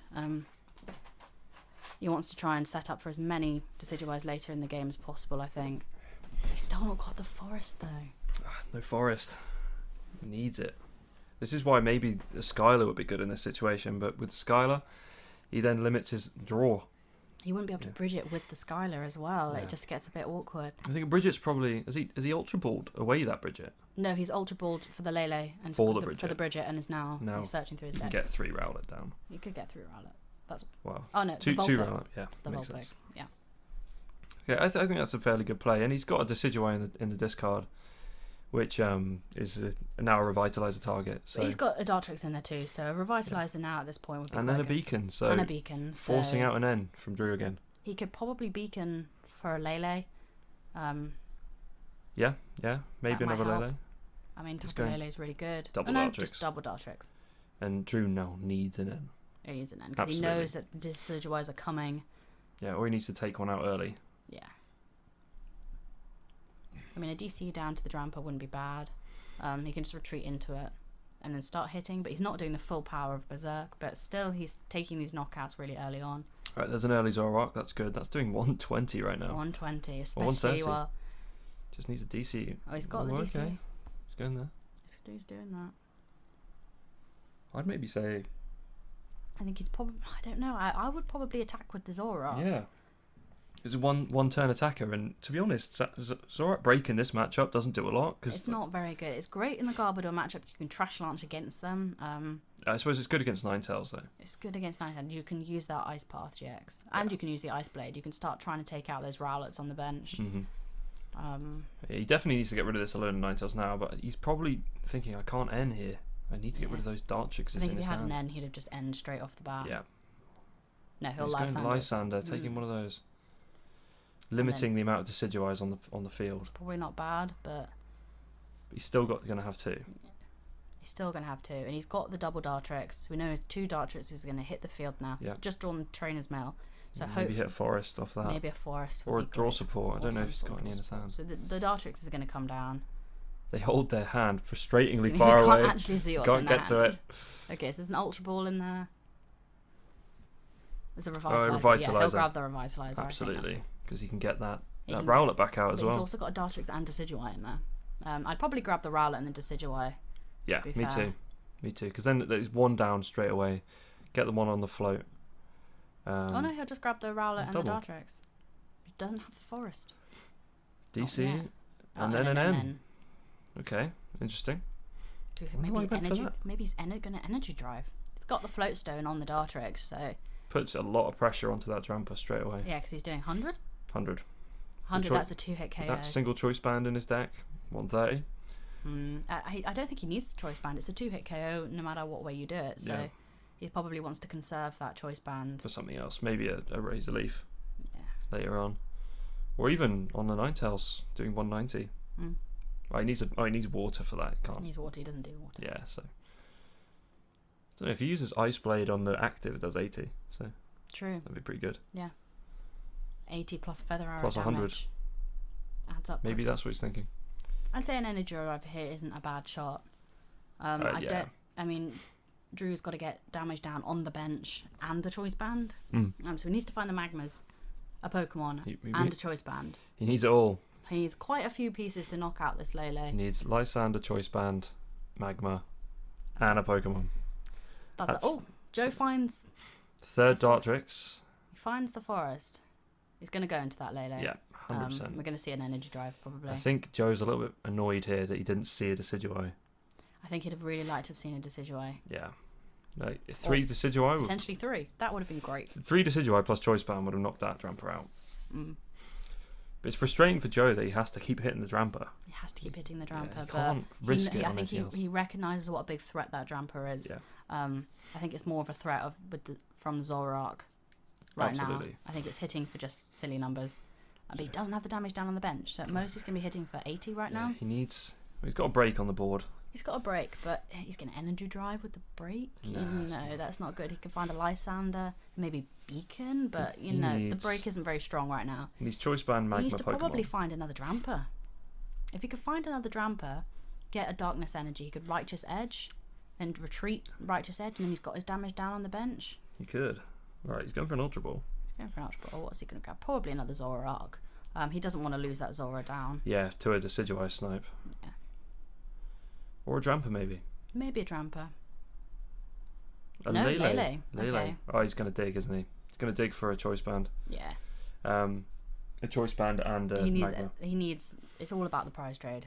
[SPEAKER 2] He wants to try and set up for as many Decidueyes later in the game as possible, I think. He's still not got the forest, though.
[SPEAKER 1] No forest. Needs it. This is why maybe the Skylar would be good in this situation, but with Skylar, he then limits his draw.
[SPEAKER 2] He wouldn't be able to Bridget with the Skylar as well. It just gets a bit awkward.
[SPEAKER 1] I think Bridget's probably... Is he Ultra Balled away that Bridget?
[SPEAKER 2] No, he's Ultra Balled for the Lele and
[SPEAKER 1] for
[SPEAKER 2] the Bridget and is now he's searching through his deck.
[SPEAKER 1] You can get 3 Rowlet down.
[SPEAKER 2] You could get 3 Rowlet. That's...
[SPEAKER 1] Wow.
[SPEAKER 2] Oh, no,
[SPEAKER 1] two Rowlet. Yeah,
[SPEAKER 2] the
[SPEAKER 1] makes
[SPEAKER 2] Vulpix.
[SPEAKER 1] Sense.
[SPEAKER 2] Yeah.
[SPEAKER 1] Yeah, I think that's a fairly good play. And he's got a Decidueye in the discard, which is now a Revitalizer target. So.
[SPEAKER 2] But he's got a Dartrix in there too, so a Revitalizer now at this point would be
[SPEAKER 1] and then a Beacon. So
[SPEAKER 2] and a Beacon. So
[SPEAKER 1] forcing out an N from Drew again.
[SPEAKER 2] He could probably Beacon for a Lele.
[SPEAKER 1] Yeah, maybe another Lele.
[SPEAKER 2] I mean, Tapu Lele is really good.
[SPEAKER 1] Double Dartrix.
[SPEAKER 2] Just double Dartrix.
[SPEAKER 1] And Drew now needs an N.
[SPEAKER 2] He needs an N because he knows that Decidueyes are coming.
[SPEAKER 1] Yeah, or he needs to take one out early.
[SPEAKER 2] Yeah. I mean, a DC down to the Drampa wouldn't be bad. He can just retreat into it and then start hitting, but he's not doing the full power of Berserk, but still he's taking these knockouts really early on.
[SPEAKER 1] Right, there's an early Zoroark, that's good. That's doing 120 right now.
[SPEAKER 2] 120, especially while...
[SPEAKER 1] Just needs a DC.
[SPEAKER 2] Oh, he's got the DC.
[SPEAKER 1] Okay. He's going there.
[SPEAKER 2] He's doing that.
[SPEAKER 1] I'd maybe say...
[SPEAKER 2] I think he's probably... I don't know. I would probably attack with the Zoroark.
[SPEAKER 1] Yeah. It's a one turn attacker, and to be honest, Zoroark break in this matchup doesn't do a lot.
[SPEAKER 2] It's not very good. It's great in the Garbodor matchup. You can trash launch against them.
[SPEAKER 1] I suppose it's good against Ninetales, though.
[SPEAKER 2] It's good against Ninetales. You can use that Ice Path GX. And you can use the Ice Blade. You can start trying to take out those Rowlets on the bench.
[SPEAKER 1] Mm-hmm. Yeah, he definitely needs to get rid of this Alolan Ninetales now, but he's probably thinking, I can't end here. I need to get rid of those Dartrixes
[SPEAKER 2] I think
[SPEAKER 1] in
[SPEAKER 2] if
[SPEAKER 1] his
[SPEAKER 2] he had
[SPEAKER 1] hand.
[SPEAKER 2] an N, he'd have just end straight off the bat.
[SPEAKER 1] Yeah.
[SPEAKER 2] No, he'll
[SPEAKER 1] He's going Lysander, taking one of those. Limiting the amount of Decidueyes on the field.
[SPEAKER 2] It's probably not bad, but
[SPEAKER 1] he's still going to have 2.
[SPEAKER 2] He's still going to have 2, and he's got the double Dartrix. So we know his 2 Dartrix are going to hit the field now.
[SPEAKER 1] Yeah.
[SPEAKER 2] He's just drawn the Trainer's Mail. So
[SPEAKER 1] maybe hit Forest off that.
[SPEAKER 2] Maybe a Forest.
[SPEAKER 1] Or a draw support. I don't know if he's got any in his hand.
[SPEAKER 2] So the Dartrix is going to come down.
[SPEAKER 1] They hold their hand frustratingly far
[SPEAKER 2] you
[SPEAKER 1] away.
[SPEAKER 2] Can't actually see what's in
[SPEAKER 1] Can't get to it.
[SPEAKER 2] Okay, so there's an Ultra Ball in there. There's a Revitalizer.
[SPEAKER 1] Revitalizer.
[SPEAKER 2] Yeah, he'll grab the Revitalizer.
[SPEAKER 1] Absolutely, because he can get that
[SPEAKER 2] can,
[SPEAKER 1] Rowlet back out as well.
[SPEAKER 2] He's also got a Dartrix and Decidueye in there. I'd probably grab the Rowlet and the Decidueye.
[SPEAKER 1] Yeah, me too. Me too, because then there's one down straight away. Get the one on the float.
[SPEAKER 2] Oh no, he'll just grab the Rowlet and
[SPEAKER 1] double.
[SPEAKER 2] the Dartrix. He doesn't have the Forest.
[SPEAKER 1] DC, and then an N. Okay, interesting.
[SPEAKER 2] Maybe he's going to Energy Drive. He's got the Float Stone on the Dartrix, so
[SPEAKER 1] puts a lot of pressure onto that Drampa straight away.
[SPEAKER 2] Yeah, because he's doing 100.
[SPEAKER 1] 100.
[SPEAKER 2] 100. That's a 2-hit KO.
[SPEAKER 1] That single choice band in his deck, 130.
[SPEAKER 2] I don't think he needs the choice band. It's a 2-hit KO no matter what way you do it. So he probably wants to conserve that choice band
[SPEAKER 1] for something else. Maybe a Razor Leaf.
[SPEAKER 2] Yeah.
[SPEAKER 1] Later on, or even on the Ninetales doing 190. Oh, he needs water for that. Can't.
[SPEAKER 2] He needs water. He doesn't do water.
[SPEAKER 1] Yeah. So. I don't know if he uses Ice Blade on the active, it does 80. So.
[SPEAKER 2] True.
[SPEAKER 1] That'd be pretty good.
[SPEAKER 2] Yeah. 80 plus Feather Arrow
[SPEAKER 1] plus 100.
[SPEAKER 2] Damage. Adds up.
[SPEAKER 1] Maybe that's what he's thinking.
[SPEAKER 2] I'd say an Energy Drive here isn't a bad shot. I mean, Drew's got to get damage down on the bench and the choice band. So he needs to find the Magmas, a Pokemon, and a choice band.
[SPEAKER 1] He needs it all.
[SPEAKER 2] He needs quite a few pieces to knock out this Lele.
[SPEAKER 1] He needs Lysander, choice band, Magma, and a Pokemon.
[SPEAKER 2] That's it. Oh, Joe finds...
[SPEAKER 1] Third Dartrix.
[SPEAKER 2] He finds the Forest. He's going to go into that Lele.
[SPEAKER 1] Yeah, 100%.
[SPEAKER 2] We're going to see an Energy Drive, probably.
[SPEAKER 1] I think Joe's a little bit annoyed here that he didn't see a Decidueye.
[SPEAKER 2] I think he'd have really liked to have seen a Decidueye.
[SPEAKER 1] Yeah. Like, 3 Decidueye...
[SPEAKER 2] Potentially 3. That would have been great.
[SPEAKER 1] 3 Decidueye plus choice band would have knocked that Drampa out. But it's frustrating for Joe that he has to keep hitting the Drampa.
[SPEAKER 2] He has to keep hitting the Drampa.
[SPEAKER 1] Yeah, he can't risk it.
[SPEAKER 2] I think he recognises what a big threat that Drampa is.
[SPEAKER 1] Yeah.
[SPEAKER 2] I think it's more of a threat from the Zoroark right now. I think it's hitting for just silly numbers. But he doesn't have the damage down on the bench, so at most he's going to be hitting for 80 right now.
[SPEAKER 1] He's got a break on the board.
[SPEAKER 2] He's got a break, but he's going to Energy Drive with the break. No, that's not good. He can find a Lysander, maybe Beacon, but the break isn't very strong right now.
[SPEAKER 1] He needs choice band Magma Pokemon.
[SPEAKER 2] He needs to probably find another Drampa. If he could find another Drampa, get a Darkness Energy, he could Righteous Edge and retreat Righteous Edge, and then he's got his damage down on the bench.
[SPEAKER 1] He could. Right, he's going for an Ultra Ball.
[SPEAKER 2] He's going for an Ultra Ball. What's he going to grab? Probably another Zoroark. He doesn't want to lose that Zora down.
[SPEAKER 1] Yeah, to a Decidueye snipe.
[SPEAKER 2] Yeah.
[SPEAKER 1] Or a Drampa, maybe.
[SPEAKER 2] Maybe a Drampa.
[SPEAKER 1] Lele.
[SPEAKER 2] Okay.
[SPEAKER 1] Oh, he's going to dig, isn't he? He's going to dig for a choice band.
[SPEAKER 2] Yeah.
[SPEAKER 1] A choice band and a Magma.
[SPEAKER 2] It's all about the prize trade.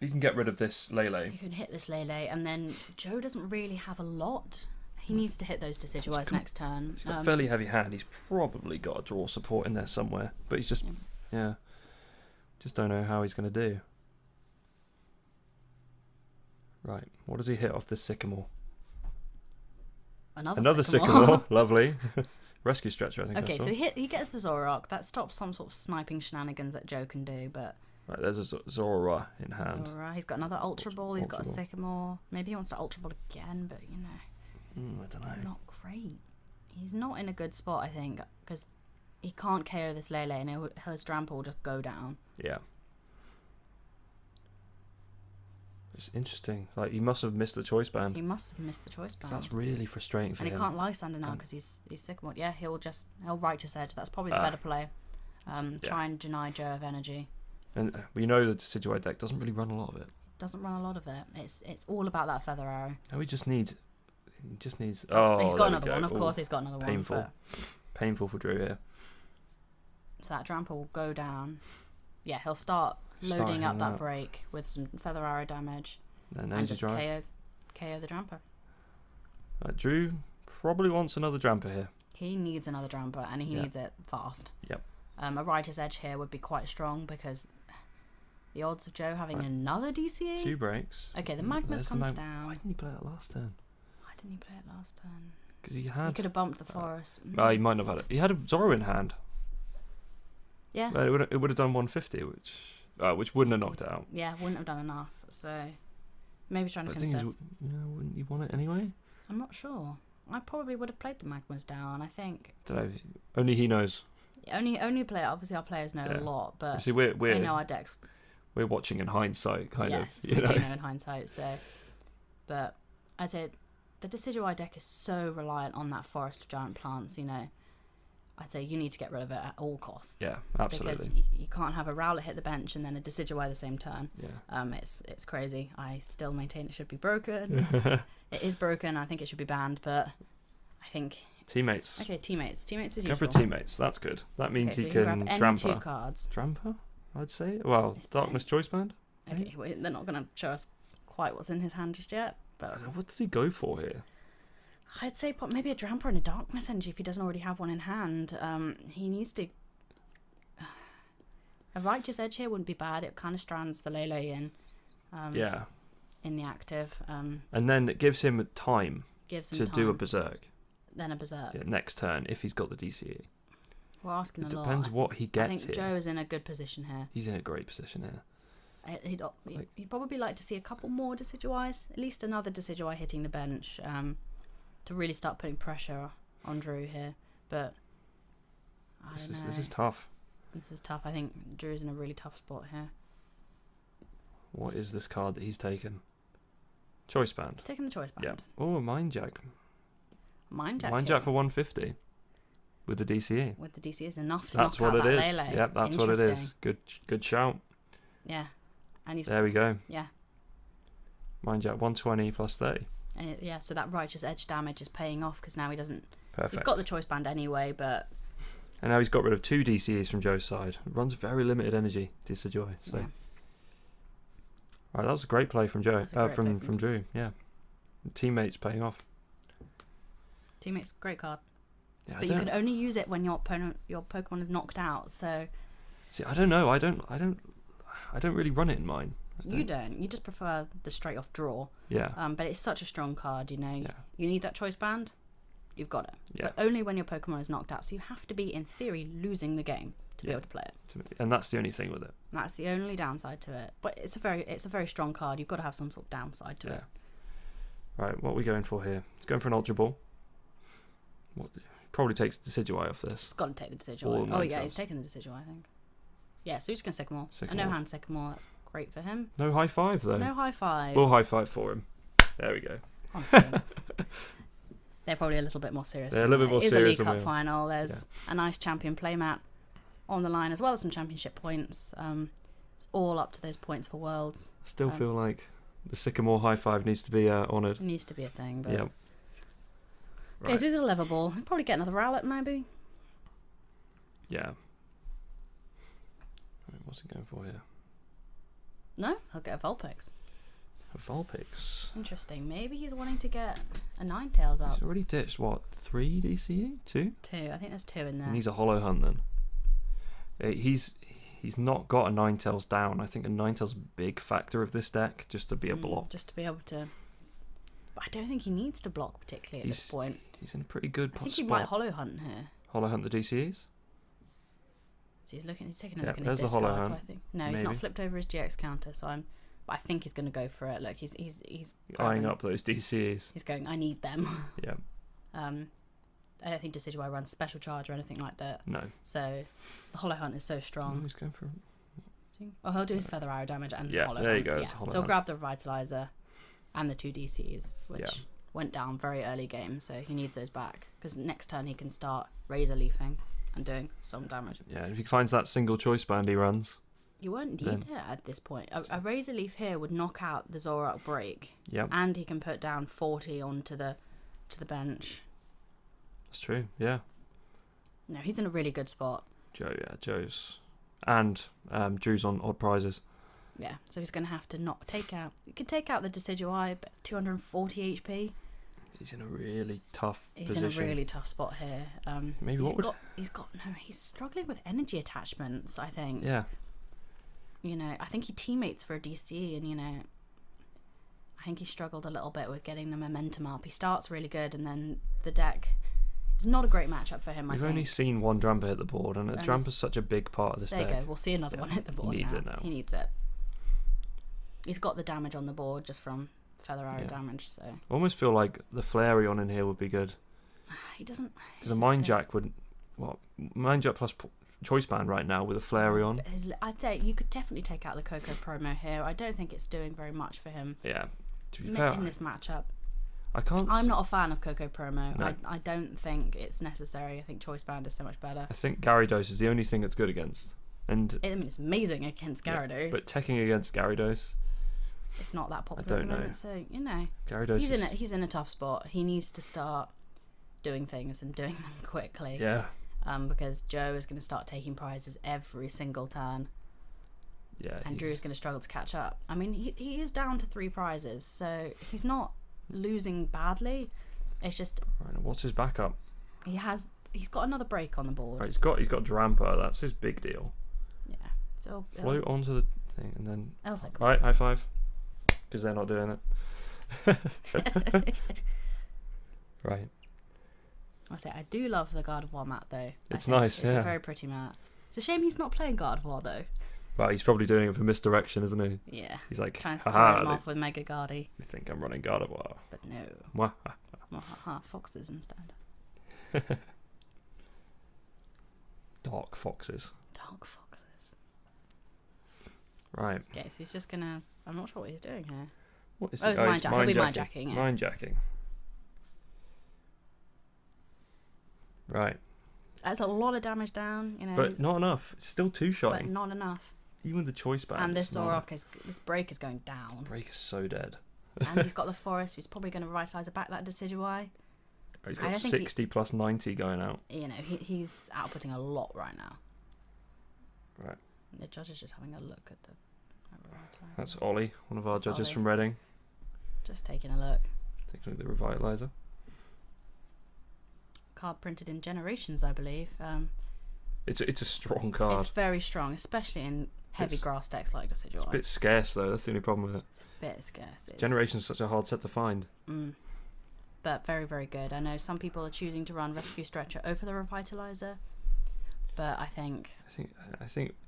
[SPEAKER 1] You can get rid of this Lele.
[SPEAKER 2] You can hit this Lele, and then Joe doesn't really have a lot. He needs to hit those Decidueyes next turn.
[SPEAKER 1] He's got a fairly heavy hand. He's probably got a draw support in there somewhere. But he's just, just don't know how he's going to do. Right, what does he hit off this Sycamore?
[SPEAKER 2] Another
[SPEAKER 1] Sycamore. Lovely. Rescue Stretcher, I think.
[SPEAKER 2] Okay, so he gets the Zoroark. That stops some sort of sniping shenanigans that Joe can do, but...
[SPEAKER 1] Right, there's a Zora in hand.
[SPEAKER 2] He's got another Ultra Ball. He's got a Sycamore. Maybe he wants to Ultra Ball again, but
[SPEAKER 1] I don't know.
[SPEAKER 2] It's not great. He's not in a good spot, I think, because he can't KO this Lele, and his Drampa will just go down.
[SPEAKER 1] Yeah. It's interesting. Like, he must have missed the choice band.
[SPEAKER 2] He must have missed the choice band.
[SPEAKER 1] That's really frustrating for him.
[SPEAKER 2] And he can't Lysander now because he's Sycamore. Yeah, he'll Righteous Edge. That's probably the better play. Try and deny Joe of energy.
[SPEAKER 1] And we know the Decidueye deck doesn't really run a lot of it.
[SPEAKER 2] Doesn't run a lot of it. It's all about that Feather Arrow.
[SPEAKER 1] No, he just needs.
[SPEAKER 2] Oh, he's got another one. Of course, he's got another one.
[SPEAKER 1] Painful. Painful for Drew here.
[SPEAKER 2] So that Drampa will go down. Yeah, he'll start loading up that break with some Feather Arrow damage. And just KO the Drampa.
[SPEAKER 1] Drew probably wants another Drampa here.
[SPEAKER 2] He needs another Drampa, and he needs it fast.
[SPEAKER 1] Yep.
[SPEAKER 2] A Righteous Edge here would be quite strong because the odds of Joe having another DCE.
[SPEAKER 1] 2 breaks.
[SPEAKER 2] Okay, the Magmas comes down.
[SPEAKER 1] Why didn't he play it last turn?
[SPEAKER 2] Why didn't he play it last turn?
[SPEAKER 1] Because he had.
[SPEAKER 2] He could have bumped the forest.
[SPEAKER 1] He might not have had it. He had a Zoro in hand.
[SPEAKER 2] Yeah.
[SPEAKER 1] It would have done 150, which wouldn't have knocked it out.
[SPEAKER 2] Yeah, wouldn't have done enough. So maybe trying to
[SPEAKER 1] But the thing
[SPEAKER 2] concept.
[SPEAKER 1] is, wouldn't you want it anyway?
[SPEAKER 2] I'm not sure. I probably would have played the Magmas down. I think.
[SPEAKER 1] Don't know. Only he knows.
[SPEAKER 2] Only player. Obviously, our players know
[SPEAKER 1] Yeah.
[SPEAKER 2] a lot, but
[SPEAKER 1] See,
[SPEAKER 2] they know our decks.
[SPEAKER 1] We're watching in hindsight, kind
[SPEAKER 2] yes,
[SPEAKER 1] of.
[SPEAKER 2] we do know in hindsight. So, but I'd say the Decidueye deck is so reliant on that forest of giant plants. I'd say you need to get rid of it at all costs.
[SPEAKER 1] Yeah, absolutely.
[SPEAKER 2] Because you can't have a Rowlet hit the bench and then a Decidueye the same turn.
[SPEAKER 1] Yeah.
[SPEAKER 2] It's crazy. I still maintain it should be broken. It is broken. I think it should be banned, but I think
[SPEAKER 1] teammates.
[SPEAKER 2] Okay, teammates. Teammates is
[SPEAKER 1] Go
[SPEAKER 2] useful.
[SPEAKER 1] for teammates. That's good. That means
[SPEAKER 2] Okay,
[SPEAKER 1] he
[SPEAKER 2] so you
[SPEAKER 1] can
[SPEAKER 2] grab any
[SPEAKER 1] Drampa.
[SPEAKER 2] 2 cards.
[SPEAKER 1] Drampa, I'd say. Well,
[SPEAKER 2] It's
[SPEAKER 1] Darkness Choice Band.
[SPEAKER 2] Okay, they're not going to show us quite what's in his hand just yet. But
[SPEAKER 1] What does he go for here?
[SPEAKER 2] I'd say maybe a Drampa and a Darkness Energy if he doesn't already have one in hand. He needs to. A Righteous Edge here wouldn't be bad. It kind of strands the Lele in.
[SPEAKER 1] Yeah.
[SPEAKER 2] In the active.
[SPEAKER 1] And then it gives him time to do a Berserk.
[SPEAKER 2] Then a Berserk.
[SPEAKER 1] Yeah, next turn if he's got the DCE.
[SPEAKER 2] We're asking
[SPEAKER 1] It
[SPEAKER 2] a lot.
[SPEAKER 1] depends what he gets
[SPEAKER 2] I think
[SPEAKER 1] here.
[SPEAKER 2] Joe is in a good position here.
[SPEAKER 1] He's in a great position here.
[SPEAKER 2] He'd probably like to see a couple more Decidueyes, at least another Decidueye hitting the bench, to really start putting pressure on Drew here. But I don't know.
[SPEAKER 1] This is tough.
[SPEAKER 2] This is tough. I think Drew's in a really tough spot here.
[SPEAKER 1] What is this card that he's taken? Choice Band.
[SPEAKER 2] He's taking the Choice Band.
[SPEAKER 1] Yeah. Oh, a Mind Jack.
[SPEAKER 2] Mind Jack.
[SPEAKER 1] Mind Jack for 150 with the DCE.
[SPEAKER 2] With the DCE is enough to
[SPEAKER 1] That's
[SPEAKER 2] knock
[SPEAKER 1] what
[SPEAKER 2] out
[SPEAKER 1] it
[SPEAKER 2] that
[SPEAKER 1] is.
[SPEAKER 2] Lele.
[SPEAKER 1] Yep, that's what it is. Good shout.
[SPEAKER 2] Yeah. And he's
[SPEAKER 1] There we go.
[SPEAKER 2] Yeah.
[SPEAKER 1] Mind Jack 120 plus 30.
[SPEAKER 2] And yeah, so that Righteous Edge damage is paying off because now he doesn't.
[SPEAKER 1] Perfect.
[SPEAKER 2] He's got the Choice Band anyway, but.
[SPEAKER 1] And now he's got rid of 2 DCEs from Joe's side. Runs very limited energy, Decidueye. So.
[SPEAKER 2] Yeah.
[SPEAKER 1] Right, that was a great play from Joe.
[SPEAKER 2] From
[SPEAKER 1] Drew. Yeah. Teammates paying off.
[SPEAKER 2] Teammates, great card.
[SPEAKER 1] Yeah,
[SPEAKER 2] But you can only use it when your Pokemon is knocked out. So.
[SPEAKER 1] See, I don't know. I don't really run it in mine.
[SPEAKER 2] You don't. You just prefer the straight off draw.
[SPEAKER 1] Yeah.
[SPEAKER 2] But it's such a strong card,
[SPEAKER 1] Yeah.
[SPEAKER 2] You need that Choice Band. You've got it.
[SPEAKER 1] Yeah.
[SPEAKER 2] But only when your Pokemon is knocked out. So you have to be, in theory, losing the game to be able to play it.
[SPEAKER 1] And that's the only thing with it.
[SPEAKER 2] That's the only downside to it. But it's a very strong card. You've got to have some sort of downside to it.
[SPEAKER 1] Right, what are we going for here? He's going for an Ultra Ball. What? Probably takes Decidueye off this.
[SPEAKER 2] It's got to take the Decidueye.
[SPEAKER 1] Or
[SPEAKER 2] Oh yeah,
[SPEAKER 1] Ninetales.
[SPEAKER 2] he's taking the Decidueye, I think. Yeah, so he's going to Sycamore. A
[SPEAKER 1] Sycamore.
[SPEAKER 2] no-hand Sycamore. That's great for him.
[SPEAKER 1] No high five though.
[SPEAKER 2] No high five.
[SPEAKER 1] We'll high five for him. There we go.
[SPEAKER 2] Honestly. They're probably a little bit more serious.
[SPEAKER 1] They're a little bit more serious
[SPEAKER 2] It is a
[SPEAKER 1] than
[SPEAKER 2] League
[SPEAKER 1] we
[SPEAKER 2] Cup
[SPEAKER 1] are.
[SPEAKER 2] final. There's a nice champion playmat on the line as well as some championship points. It's all up to those points for Worlds.
[SPEAKER 1] Still feel like the Sycamore high five needs to be honoured.
[SPEAKER 2] It needs to be a thing. But
[SPEAKER 1] Yeah.
[SPEAKER 2] okay,
[SPEAKER 1] Right.
[SPEAKER 2] so he's at a level ball. He'll probably get another Rowlet maybe.
[SPEAKER 1] Yeah. Right, what's he going for here?
[SPEAKER 2] No, he'll get a Vulpix.
[SPEAKER 1] A Vulpix.
[SPEAKER 2] Interesting. Maybe he's wanting to get a Ninetales up.
[SPEAKER 1] He's already ditched what? 3 DCE? 2?
[SPEAKER 2] 2. I think there's 2 in there.
[SPEAKER 1] And he's a Hollow Hunt then. He's not got a Ninetales down. I think a Ninetales is a big factor of this deck, just to be a block.
[SPEAKER 2] Just to be able to. But I don't think he needs to block particularly at this point.
[SPEAKER 1] He's in a pretty good
[SPEAKER 2] I think
[SPEAKER 1] spot.
[SPEAKER 2] he might Hollow Hunt here.
[SPEAKER 1] Hollow Hunt the DCEs?
[SPEAKER 2] So he's taking a
[SPEAKER 1] Yeah,
[SPEAKER 2] look at
[SPEAKER 1] there's
[SPEAKER 2] his
[SPEAKER 1] the Hollow
[SPEAKER 2] discards.
[SPEAKER 1] Hunt.
[SPEAKER 2] I think no, he's not
[SPEAKER 1] Maybe.
[SPEAKER 2] flipped over his GX counter. But I think he's going to go for it. Look, he's
[SPEAKER 1] Eyeing
[SPEAKER 2] grabbing-
[SPEAKER 1] up those DCEs.
[SPEAKER 2] He's going. I need them.
[SPEAKER 1] Yeah.
[SPEAKER 2] I don't think Decidueye runs special charge or anything like that.
[SPEAKER 1] No.
[SPEAKER 2] So the Hollow Hunt is so
[SPEAKER 1] Oh,
[SPEAKER 2] strong.
[SPEAKER 1] he's going for...
[SPEAKER 2] Oh, he'll do his Feather Arrow damage and
[SPEAKER 1] Yeah,
[SPEAKER 2] Hollow
[SPEAKER 1] there you
[SPEAKER 2] Hunt.
[SPEAKER 1] go,
[SPEAKER 2] Yeah.
[SPEAKER 1] it's Hollow
[SPEAKER 2] So he'll
[SPEAKER 1] Hunt.
[SPEAKER 2] grab the Revitalizer and the 2 DCs, which went down very early game. So he needs those back because next turn he can start Razor Leafing and doing some damage.
[SPEAKER 1] Yeah, if he finds that single choice band he runs.
[SPEAKER 2] You won't need it at this point. A Razor Leaf here would knock out the Zoroark break.
[SPEAKER 1] Yep.
[SPEAKER 2] And he can put down 40 onto the bench.
[SPEAKER 1] That's true, yeah.
[SPEAKER 2] No, he's in a really good spot.
[SPEAKER 1] Joe's. And Drew's on odd prizes.
[SPEAKER 2] Yeah, so he's going to have to not take out... You could take out the Decidueye, but 240 HP.
[SPEAKER 1] He's in a really tough
[SPEAKER 2] He's
[SPEAKER 1] position.
[SPEAKER 2] in a really tough spot here.
[SPEAKER 1] Maybe
[SPEAKER 2] he's struggling with energy attachments, I think.
[SPEAKER 1] Yeah.
[SPEAKER 2] You know, I think he teammates for a DC, and, you know, I think he struggled a little bit with getting the momentum up. He starts really good, and then the deck is not a great matchup for him, I think.
[SPEAKER 1] We've only seen one Drampa hit the board, and Drampa's such a big part of this deck.
[SPEAKER 2] There you go. We'll see another one hit the board.
[SPEAKER 1] He needs it now.
[SPEAKER 2] He needs it. He's got the damage on the board just from Feather Arrow damage, so...
[SPEAKER 1] I almost feel like the Flareon in here would be good.
[SPEAKER 2] He doesn't...
[SPEAKER 1] Because a Mind Jack would... What? Mind Jack plus Choice Band right now with a Flareon.
[SPEAKER 2] I'd say you could definitely take out the Coco promo here. I don't think it's doing very much for him.
[SPEAKER 1] Yeah. To be fair,
[SPEAKER 2] in this matchup.
[SPEAKER 1] I'm
[SPEAKER 2] not a fan of Coco promo.
[SPEAKER 1] No.
[SPEAKER 2] I don't think it's necessary. I think Choice Band is so much better.
[SPEAKER 1] I think Gyarados is the only thing that's good against. And
[SPEAKER 2] it's amazing against Gyarados.
[SPEAKER 1] But teching against Gyarados...
[SPEAKER 2] It's not that popular at the moment, so, you know.
[SPEAKER 1] Gyarados
[SPEAKER 2] he's in a tough spot. He needs to start doing things and doing them quickly.
[SPEAKER 1] Yeah.
[SPEAKER 2] Because Joe is going to start taking prizes every single turn.
[SPEAKER 1] Yeah.
[SPEAKER 2] And Drew is going to struggle to catch up. I mean, he is down to 3 prizes, so he's not losing badly. It's just...
[SPEAKER 1] Right, what's his backup?
[SPEAKER 2] He's got another break on the board.
[SPEAKER 1] Right, he's got Drampa. That's his big deal.
[SPEAKER 2] Yeah. So
[SPEAKER 1] float onto the thing and then... Right, high five. Because they're not doing it. Right.
[SPEAKER 2] I do love the God of War mat, though.
[SPEAKER 1] It's nice,
[SPEAKER 2] It's a very pretty mat. It's a shame he's not playing God of War, though.
[SPEAKER 1] Well, he's probably doing it for misdirection, isn't he?
[SPEAKER 2] Yeah.
[SPEAKER 1] He's like,
[SPEAKER 2] trying to throw him off with Mega Guardy.
[SPEAKER 1] You think I'm running God of War?
[SPEAKER 2] But no. Foxes instead.
[SPEAKER 1] Dark foxes.
[SPEAKER 2] Dark foxes.
[SPEAKER 1] Right.
[SPEAKER 2] Okay, so he's just gonna... I'm not sure what he's doing here.
[SPEAKER 1] What is
[SPEAKER 2] he? He'll be mind jacking. Yeah.
[SPEAKER 1] Mind jacking. Right.
[SPEAKER 2] That's a lot of damage down, you know.
[SPEAKER 1] But not enough. It's still too shiny.
[SPEAKER 2] But not enough.
[SPEAKER 1] Even the Choice Band.
[SPEAKER 2] And this Zoroark this break is going down.
[SPEAKER 1] Break is so dead.
[SPEAKER 2] And he's got the forest. He's probably going to revitalise back that Decidueye.
[SPEAKER 1] He's got 60 plus 90 going out.
[SPEAKER 2] You know, he's outputting a lot right now.
[SPEAKER 1] Right.
[SPEAKER 2] And the judge is just having a look at the...
[SPEAKER 1] That's Ollie, one of our judges from Reading.
[SPEAKER 2] Just taking a look.
[SPEAKER 1] Taking a look at the Revitalizer.
[SPEAKER 2] Card printed in Generations, I believe.
[SPEAKER 1] It's a strong card.
[SPEAKER 2] It's very strong, especially in heavy grass decks like Decidueye.
[SPEAKER 1] It's a bit scarce, though. That's the only problem with it.
[SPEAKER 2] It's a bit scarce.
[SPEAKER 1] Generations is such a hard set to find.
[SPEAKER 2] But very, very good. I know some people are choosing to run Rescue Stretcher over the Revitalizer, but I think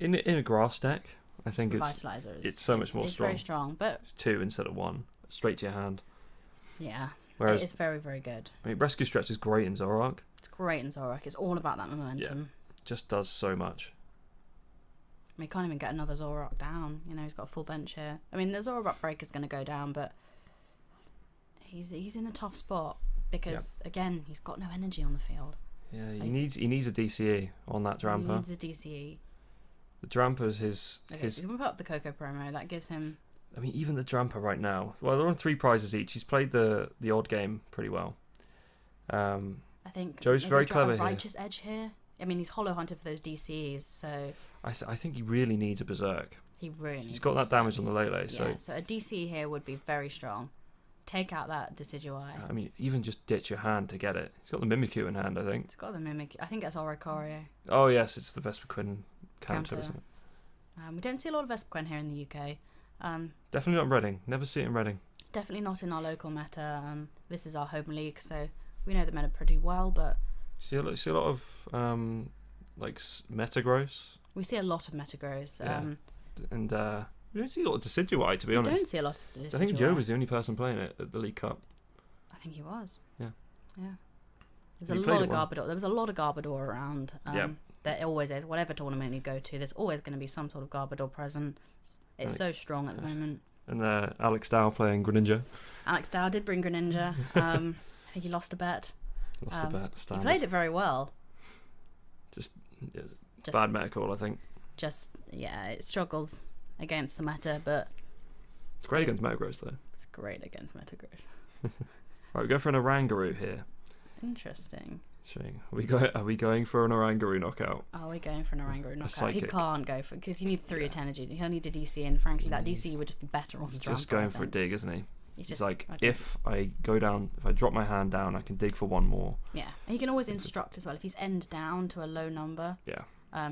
[SPEAKER 2] in a grass deck, I think it's so much more strong. It's very strong, but
[SPEAKER 1] it's 2 instead of 1, straight to your hand.
[SPEAKER 2] Yeah,
[SPEAKER 1] whereas
[SPEAKER 2] it's very, very good.
[SPEAKER 1] I mean, Rescue Stretch is great in Zoroark.
[SPEAKER 2] It's great in Zoroark. It's all about that momentum.
[SPEAKER 1] Yeah, just does so much.
[SPEAKER 2] I mean, he can't even get another Zoroark down. You know, he's got a full bench here. I mean, the Zoroark break is going to go down, but he's in a tough spot because again, he's got no energy on the field.
[SPEAKER 1] Yeah, he needs a DCE on that Drampa.
[SPEAKER 2] He needs a DCE.
[SPEAKER 1] The Drampa's his.
[SPEAKER 2] He's going to put up the Coco promo. That gives him.
[SPEAKER 1] I mean, even the Drampa right now. Well, they're on 3 prizes each. He's played the odd game pretty well.
[SPEAKER 2] I think
[SPEAKER 1] Joe's very clever
[SPEAKER 2] here. Righteous edge here. I mean, he's hollow hunted for those DCs, so.
[SPEAKER 1] I think he really needs a Berserk.
[SPEAKER 2] He really needs.
[SPEAKER 1] He's got that damage on the late,
[SPEAKER 2] so a DC here would be very strong. Take out that Decidueye.
[SPEAKER 1] I mean, even just ditch your hand to get it. He's got the Mimikyu in hand, I think.
[SPEAKER 2] It's got the Mimikyu. I think that's Oricorio.
[SPEAKER 1] Oh yes, it's the Vespiquen counter, isn't it?
[SPEAKER 2] We don't see a lot of Vespiquen here in the UK.
[SPEAKER 1] Definitely not in Reading. Never see it in Reading.
[SPEAKER 2] Definitely not in our local meta. This is our home league, so we know the meta pretty well. But
[SPEAKER 1] see a lot of like Metagross.
[SPEAKER 2] We see a lot of Metagross.
[SPEAKER 1] Yeah. And we don't see a lot of Decidueye, to be honest.
[SPEAKER 2] We don't see a lot of Decidueye.
[SPEAKER 1] I think Joe was the only person playing it at the League Cup.
[SPEAKER 2] I think he was.
[SPEAKER 1] Yeah.
[SPEAKER 2] There's a lot of Garbodor. There was a lot of Garbodor around. There always is. Whatever tournament you go to, there's always going to be some sort of Garbodor present. It's so strong at the moment.
[SPEAKER 1] And Alex Dow playing Greninja.
[SPEAKER 2] Alex Dow did bring Greninja. I think he lost a bet. He played it very well. Just
[SPEAKER 1] bad meta call, I think.
[SPEAKER 2] It struggles against the meta, but
[SPEAKER 1] it's great against Metagross, though.
[SPEAKER 2] It's great against Metagross.
[SPEAKER 1] Right, we go for an Orangaroo here.
[SPEAKER 2] Interesting.
[SPEAKER 1] Are we going for an Orangaroo knockout?
[SPEAKER 2] Are we going for an Orangaroo knockout? He can't go because you need 3 energy. He'll need a DC, and frankly, that DC would just be better on Drampa.
[SPEAKER 1] Just going for a dig, isn't he? He's like, if I drop my hand down, I can dig for one more.
[SPEAKER 2] Yeah, and he can always instruct as well. If he's end down to a low number,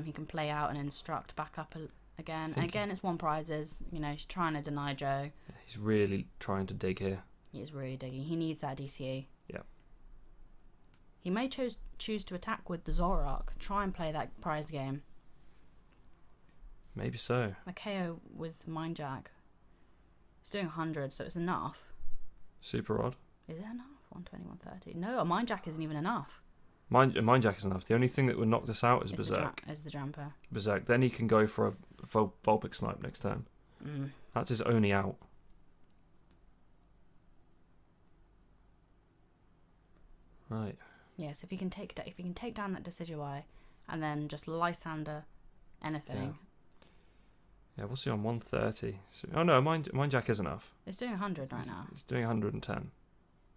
[SPEAKER 2] he can play out and instruct back up again. And again, it's 1 prizes. You know, he's trying to deny Joe.
[SPEAKER 1] He's really trying to dig here.
[SPEAKER 2] He is really digging. He needs that DCE.
[SPEAKER 1] Yeah.
[SPEAKER 2] He may choose to attack with the Zoroark. Try and play that prize game.
[SPEAKER 1] Maybe so.
[SPEAKER 2] A KO with Mind Jack. It's doing 100, so it's enough.
[SPEAKER 1] Super odd.
[SPEAKER 2] Is it enough? 120, 130. No, a Mind Jack isn't even enough.
[SPEAKER 1] Mind Jack is enough. The only thing that would knock this out is Berserk.
[SPEAKER 2] Is the Drampa.
[SPEAKER 1] Berserk. Then he can go for a Vulpix Snipe next turn. That's his only out. Right.
[SPEAKER 2] Yes, if he can take down that Decidueye, and then just Lysander anything.
[SPEAKER 1] Yeah, we'll see on 130. So, oh no, Mind Jack is enough.
[SPEAKER 2] It's doing 100 right now.
[SPEAKER 1] It's doing 110.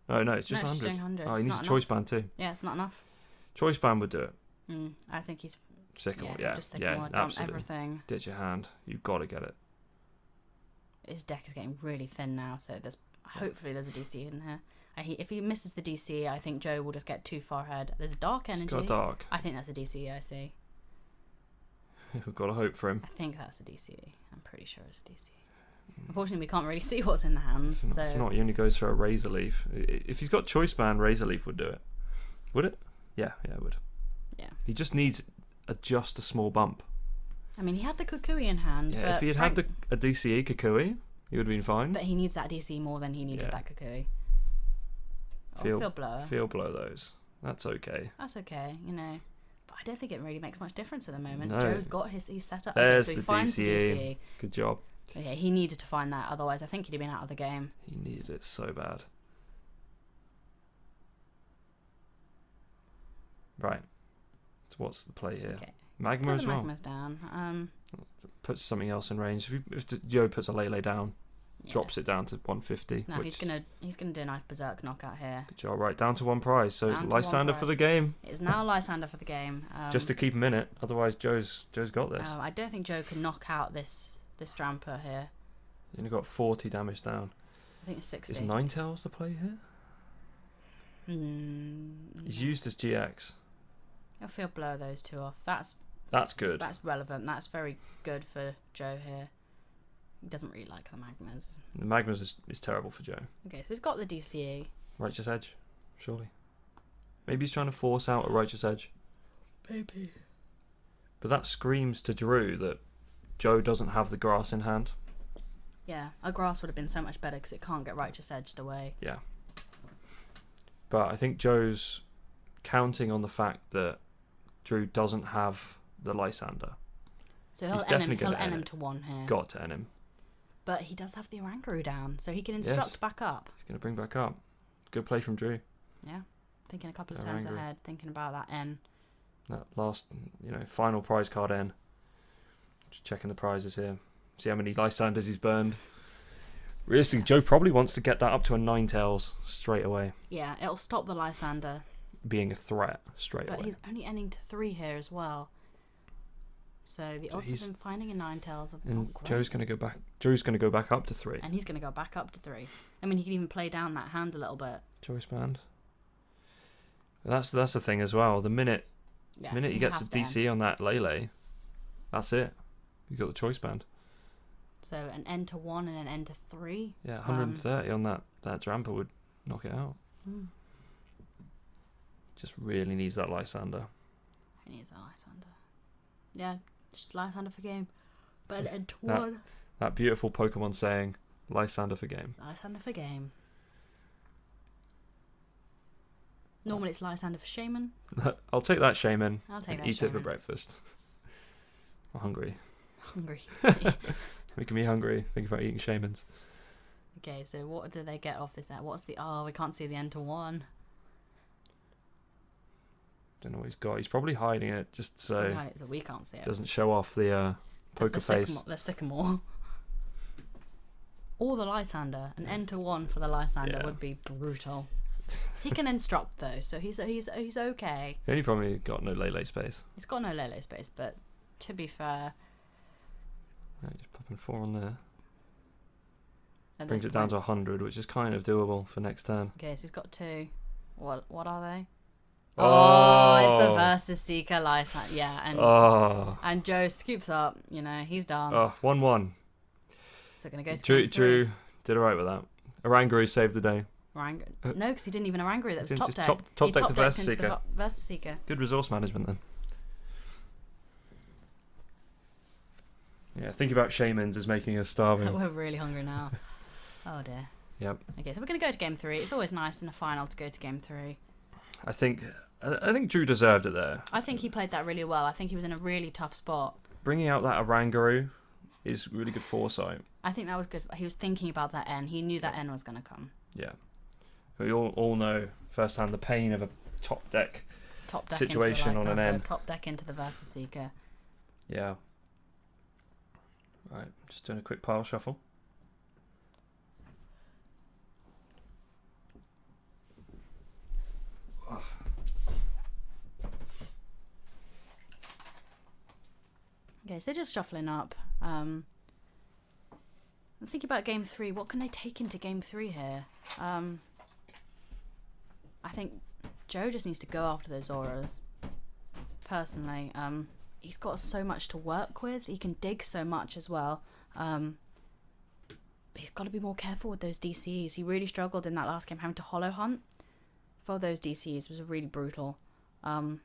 [SPEAKER 1] Oh no, it's just 100.
[SPEAKER 2] It's doing 100.
[SPEAKER 1] Oh, he needs a choice band too.
[SPEAKER 2] Yeah, it's not enough.
[SPEAKER 1] Choice band would do it.
[SPEAKER 2] I think he's
[SPEAKER 1] Sycamore.
[SPEAKER 2] Just Sycamore, dump everything.
[SPEAKER 1] Ditch your hand. You've got to get it.
[SPEAKER 2] His deck is getting really thin now, so hopefully there's a DC in here. If he misses the DC, I think Joe will just get too far ahead. There's dark energy.
[SPEAKER 1] He's got dark.
[SPEAKER 2] I think that's a DC. I see.
[SPEAKER 1] We've got to hope for him.
[SPEAKER 2] I think that's a DC. I'm pretty sure it's a DC. Unfortunately, we can't really see what's in the hands.
[SPEAKER 1] If not, he only goes for a Razor Leaf. If he's got Choice Band, Razor Leaf would do it. Would it? Yeah, it would.
[SPEAKER 2] Yeah.
[SPEAKER 1] He just needs just a small bump.
[SPEAKER 2] I mean, he had the Kukui in hand.
[SPEAKER 1] Yeah, if he had a DCE Kukui, he would have been fine.
[SPEAKER 2] But he needs that DC more than he needed that Kukui. Field blower.
[SPEAKER 1] Field blow those. That's okay.
[SPEAKER 2] That's okay, you know. But I don't think it really makes much difference at the moment.
[SPEAKER 1] No.
[SPEAKER 2] Joe's got he's set up.
[SPEAKER 1] There's
[SPEAKER 2] so he
[SPEAKER 1] the
[SPEAKER 2] finds
[SPEAKER 1] DCE.
[SPEAKER 2] the DCE.
[SPEAKER 1] Good job.
[SPEAKER 2] Okay, he needed to find that, otherwise I think he'd have been out of the game.
[SPEAKER 1] He needed it so bad. Right. So what's the play here? Okay. Magma as well.
[SPEAKER 2] Magma's down.
[SPEAKER 1] Puts something else in range. If Joe puts a Lele down, drops it down to 150.
[SPEAKER 2] Now he's gonna do a nice Berserk knockout here.
[SPEAKER 1] Good job. Right, down to 1 prize. So it's Lysander for the game.
[SPEAKER 2] It's now Lysander for the game.
[SPEAKER 1] Just to keep him in it. Otherwise, Joe's got this.
[SPEAKER 2] I don't think Joe can knock out this Drampa here.
[SPEAKER 1] You only got 40 damage down.
[SPEAKER 2] I think it's 60.
[SPEAKER 1] Is Ninetales the play here? He's used his GX.
[SPEAKER 2] He'll field blow those two off. That's
[SPEAKER 1] good.
[SPEAKER 2] That's relevant. That's very good for Joe here. He doesn't really like the Magmas.
[SPEAKER 1] The Magmas is terrible for Joe.
[SPEAKER 2] Okay, so we've got the DCE.
[SPEAKER 1] Righteous Edge, surely. Maybe he's trying to force out a Righteous Edge.
[SPEAKER 2] Maybe.
[SPEAKER 1] But that screams to Drew that Joe doesn't have the grass in hand.
[SPEAKER 2] Yeah, a grass would have been so much better because it can't get Righteous Edged away.
[SPEAKER 1] Yeah. But I think Joe's counting on the fact that Drew doesn't have the Lysander.
[SPEAKER 2] So he'll end him to 1 here.
[SPEAKER 1] He's got to end him.
[SPEAKER 2] But he does have the Oranguru down, so he can instruct back up.
[SPEAKER 1] He's going to bring back up. Good play from Drew.
[SPEAKER 2] Yeah. Thinking a couple of turns ahead, thinking about that N.
[SPEAKER 1] That last, final prize card N. Just checking the prizes here. See how many Lysanders he's burned. Realistically, Joe probably wants to get that up to a Ninetales straight away.
[SPEAKER 2] Yeah, it'll stop the Lysander
[SPEAKER 1] being a threat straight away.
[SPEAKER 2] But he's only ending to 3 here as well. So the odds of him finding a Ninetales are not great.
[SPEAKER 1] Joe's going to go back. Drew's going to go back up to 3.
[SPEAKER 2] And he's going to go back up to 3. I mean, he can even play down that hand a little bit.
[SPEAKER 1] Choice band. That's the thing as well. The minute he gets the DC on that Lele, that's it. You got the choice band.
[SPEAKER 2] So an N to 1 and an N to 3.
[SPEAKER 1] Yeah, 130 on that Drampa would knock it out. Just really needs that Lysander.
[SPEAKER 2] He needs that Lysander. Yeah, just Lysander for game. But an N to 1.
[SPEAKER 1] That beautiful Pokemon saying, Lysander for game.
[SPEAKER 2] Lysander for game. Normally it's Lysander for Shaman.
[SPEAKER 1] I'll take that Shaman.
[SPEAKER 2] I'll take that
[SPEAKER 1] eat
[SPEAKER 2] Shaman.
[SPEAKER 1] it for breakfast. I'm hungry. Making me hungry. Think about eating Shamans.
[SPEAKER 2] Okay, so what do they get off this end? What's the... Oh, we can't see the N to 1.
[SPEAKER 1] Don't know what he's got. He's probably hiding it just so
[SPEAKER 2] we can't see it.
[SPEAKER 1] Doesn't show off the poker face.
[SPEAKER 2] The Sycamore. Or the Lysander. An N to 1 for the Lysander would be brutal. He can instruct though, so he's okay.
[SPEAKER 1] The only problem he's got no Lele space.
[SPEAKER 2] He's got no Lele space, but to be fair,
[SPEAKER 1] right, he's popping 4 on there. Brings it down to 100, which is kind of doable for next turn.
[SPEAKER 2] Okay, so he's got 2. What are they?
[SPEAKER 1] Oh,
[SPEAKER 2] it's a Versus Seeker license. Yeah, and Joe scoops up. You know, he's done.
[SPEAKER 1] Oh, 1-1.
[SPEAKER 2] So going to go to
[SPEAKER 1] Drew did alright with that. Oranguru saved the day.
[SPEAKER 2] No, because he didn't even Oranguru. That was top deck.
[SPEAKER 1] Top deck to Versus Seeker.
[SPEAKER 2] Versus Seeker.
[SPEAKER 1] Good resource management then. Yeah, think about shamans as making us starving.
[SPEAKER 2] We're really hungry now. Oh dear.
[SPEAKER 1] Yep.
[SPEAKER 2] Okay, so we're going to go to game 3. It's always nice in a final to go to game 3.
[SPEAKER 1] I think Drew deserved it there.
[SPEAKER 2] I think he played that really well. I think he was in a really tough spot.
[SPEAKER 1] Bringing out that Oranguru is really good foresight.
[SPEAKER 2] I think that was good. He was thinking about that N. He knew that N was going to come.
[SPEAKER 1] Yeah. We all know firsthand the pain of a top deck situation on an N.
[SPEAKER 2] Top deck into the Versus Seeker.
[SPEAKER 1] Yeah. Right, just doing a quick pile shuffle.
[SPEAKER 2] Okay, so just shuffling up. Think about game 3. What can they take into game 3 here? I think Joe just needs to go after those Zoras. Personally, he's got so much to work with. He can dig so much as well. But he's got to be more careful with those DCs. He really struggled in that last game, having to hollow hunt for those DCs was really brutal. So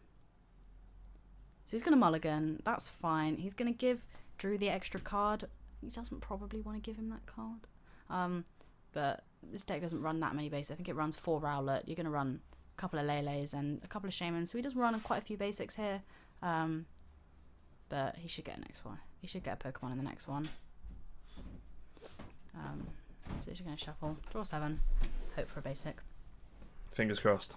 [SPEAKER 2] he's going to mulligan. That's fine. He's going to give Drew the extra card. He doesn't probably want to give him that card. But this deck doesn't run that many basics. I think it runs 4 Rowlet. You're going to run a couple of Lele's and a couple of Shamans. So he does run quite a few basics here. But he should get a next one. He should get a Pokemon in the next one. So he's going to shuffle. Draw 7. Hope for a basic.
[SPEAKER 1] Fingers crossed.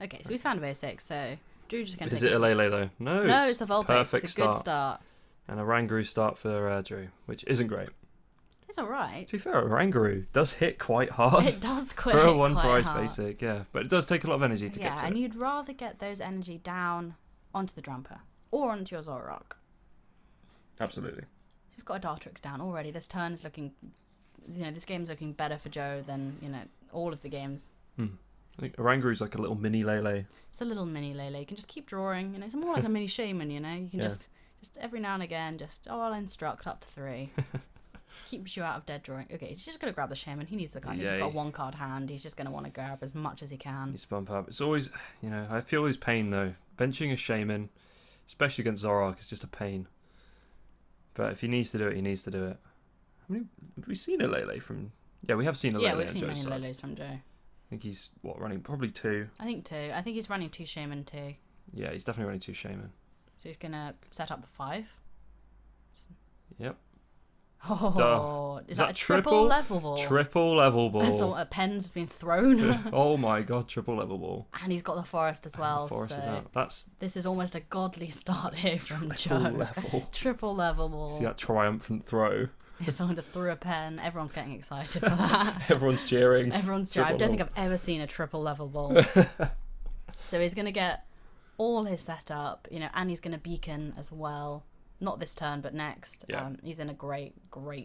[SPEAKER 2] Okay, so he's found a basic, so Drew's just going to
[SPEAKER 1] take it. Is it a Lele though? No,
[SPEAKER 2] it's a Vulpix.
[SPEAKER 1] Perfect
[SPEAKER 2] It's a good start.
[SPEAKER 1] And a Oranguru start for Drew, which isn't great.
[SPEAKER 2] It's alright.
[SPEAKER 1] To be fair, Oranguru does hit quite hard.
[SPEAKER 2] It does quite
[SPEAKER 1] for a
[SPEAKER 2] hard.
[SPEAKER 1] one prize basic, yeah. But it does take a lot of energy to get to it.
[SPEAKER 2] Yeah, and you'd rather get those energy down onto the Drampa or onto your Zoroark.
[SPEAKER 1] Absolutely.
[SPEAKER 2] She's got a Dartrix down already. This turn is looking, this game's looking better for Joe than, all of the games.
[SPEAKER 1] I think Oranguru's like a little mini Lele.
[SPEAKER 2] It's a little mini Lele. You can just keep drawing. It's more like a mini Shaman. You can just every now and again, I'll instruct up to 3. Keeps you out of dead drawing. Okay, he's just gonna grab the Shaman. He needs the card. He's got a 1 card hand. He's just gonna want to grab as much as he can.
[SPEAKER 1] He's bump up. It's always, I feel his pain though. Benching a Shaman, especially against Zoroark, is just a pain. But if he needs to do it, he needs to do it. Have we seen a Lele from? Yeah, we have seen a Lele.
[SPEAKER 2] Yeah, we've seen many Leles from Joe.
[SPEAKER 1] I think he's running probably 2.
[SPEAKER 2] I think 2. I think he's running 2 Shaman too.
[SPEAKER 1] Yeah, he's definitely running 2 Shaman.
[SPEAKER 2] So he's gonna set up the 5.
[SPEAKER 1] Yep.
[SPEAKER 2] Oh, is that a triple level ball?
[SPEAKER 1] Triple level ball.
[SPEAKER 2] So a pen's been thrown.
[SPEAKER 1] Oh my god, triple level ball.
[SPEAKER 2] And he's got the forest as well.
[SPEAKER 1] The forest is out.
[SPEAKER 2] This is almost a godly start here from
[SPEAKER 1] triple
[SPEAKER 2] Joe.
[SPEAKER 1] Level.
[SPEAKER 2] Triple level ball.
[SPEAKER 1] See that triumphant throw.
[SPEAKER 2] Someone threw a pen. Everyone's getting excited for that.
[SPEAKER 1] Everyone's cheering.
[SPEAKER 2] Everyone's cheering. I don't think I've ever seen a triple level ball. So he's going to get all his setup, and he's going to beacon as well. Not this turn, but next.
[SPEAKER 1] Yeah.
[SPEAKER 2] He's in a great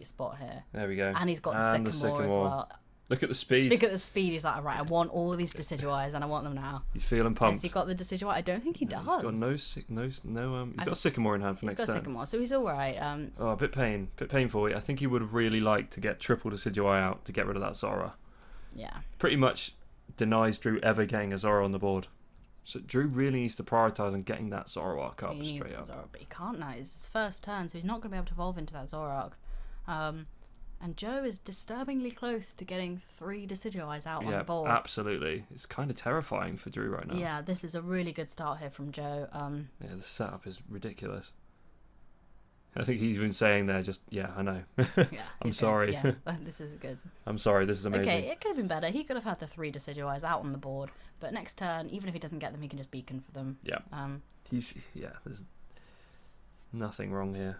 [SPEAKER 2] spot here.
[SPEAKER 1] There we go.
[SPEAKER 2] And he's got the Sycamore as well.
[SPEAKER 1] Look at the speed.
[SPEAKER 2] Look at the speed. He's like, all right, I want all these Decidueyes and I want them now.
[SPEAKER 1] He's feeling pumped.
[SPEAKER 2] Has he got the Decidueye? I don't think he does.
[SPEAKER 1] He's got he's got Sycamore in hand for next turn.
[SPEAKER 2] He's got Sycamore, so he's all right.
[SPEAKER 1] A bit painful. I think he would have really liked to get triple Decidueye out to get rid of that Zora.
[SPEAKER 2] Yeah.
[SPEAKER 1] Pretty much denies Drew ever getting a Zora on the board. So Drew really needs to prioritise on getting that Zoroark up straight up.
[SPEAKER 2] Zoroark, but he can't now. It's his first turn, so he's not going to be able to evolve into that Zoroark. And Joe is disturbingly close to getting 3 Decidueyes out on the board.
[SPEAKER 1] Yeah, absolutely. It's kind of terrifying for Drew right now.
[SPEAKER 2] Yeah, this is a really good start here from Joe.
[SPEAKER 1] Yeah, the setup is ridiculous. I think he's been saying there I know.
[SPEAKER 2] Yeah,
[SPEAKER 1] I'm sorry.
[SPEAKER 2] Yes, this is good.
[SPEAKER 1] I'm sorry, this is amazing.
[SPEAKER 2] Okay, it could have been better. He could have had the 3 Decidueyes out on the board, but next turn, even if he doesn't get them, he can just beacon for them.
[SPEAKER 1] Yeah. There's nothing wrong here.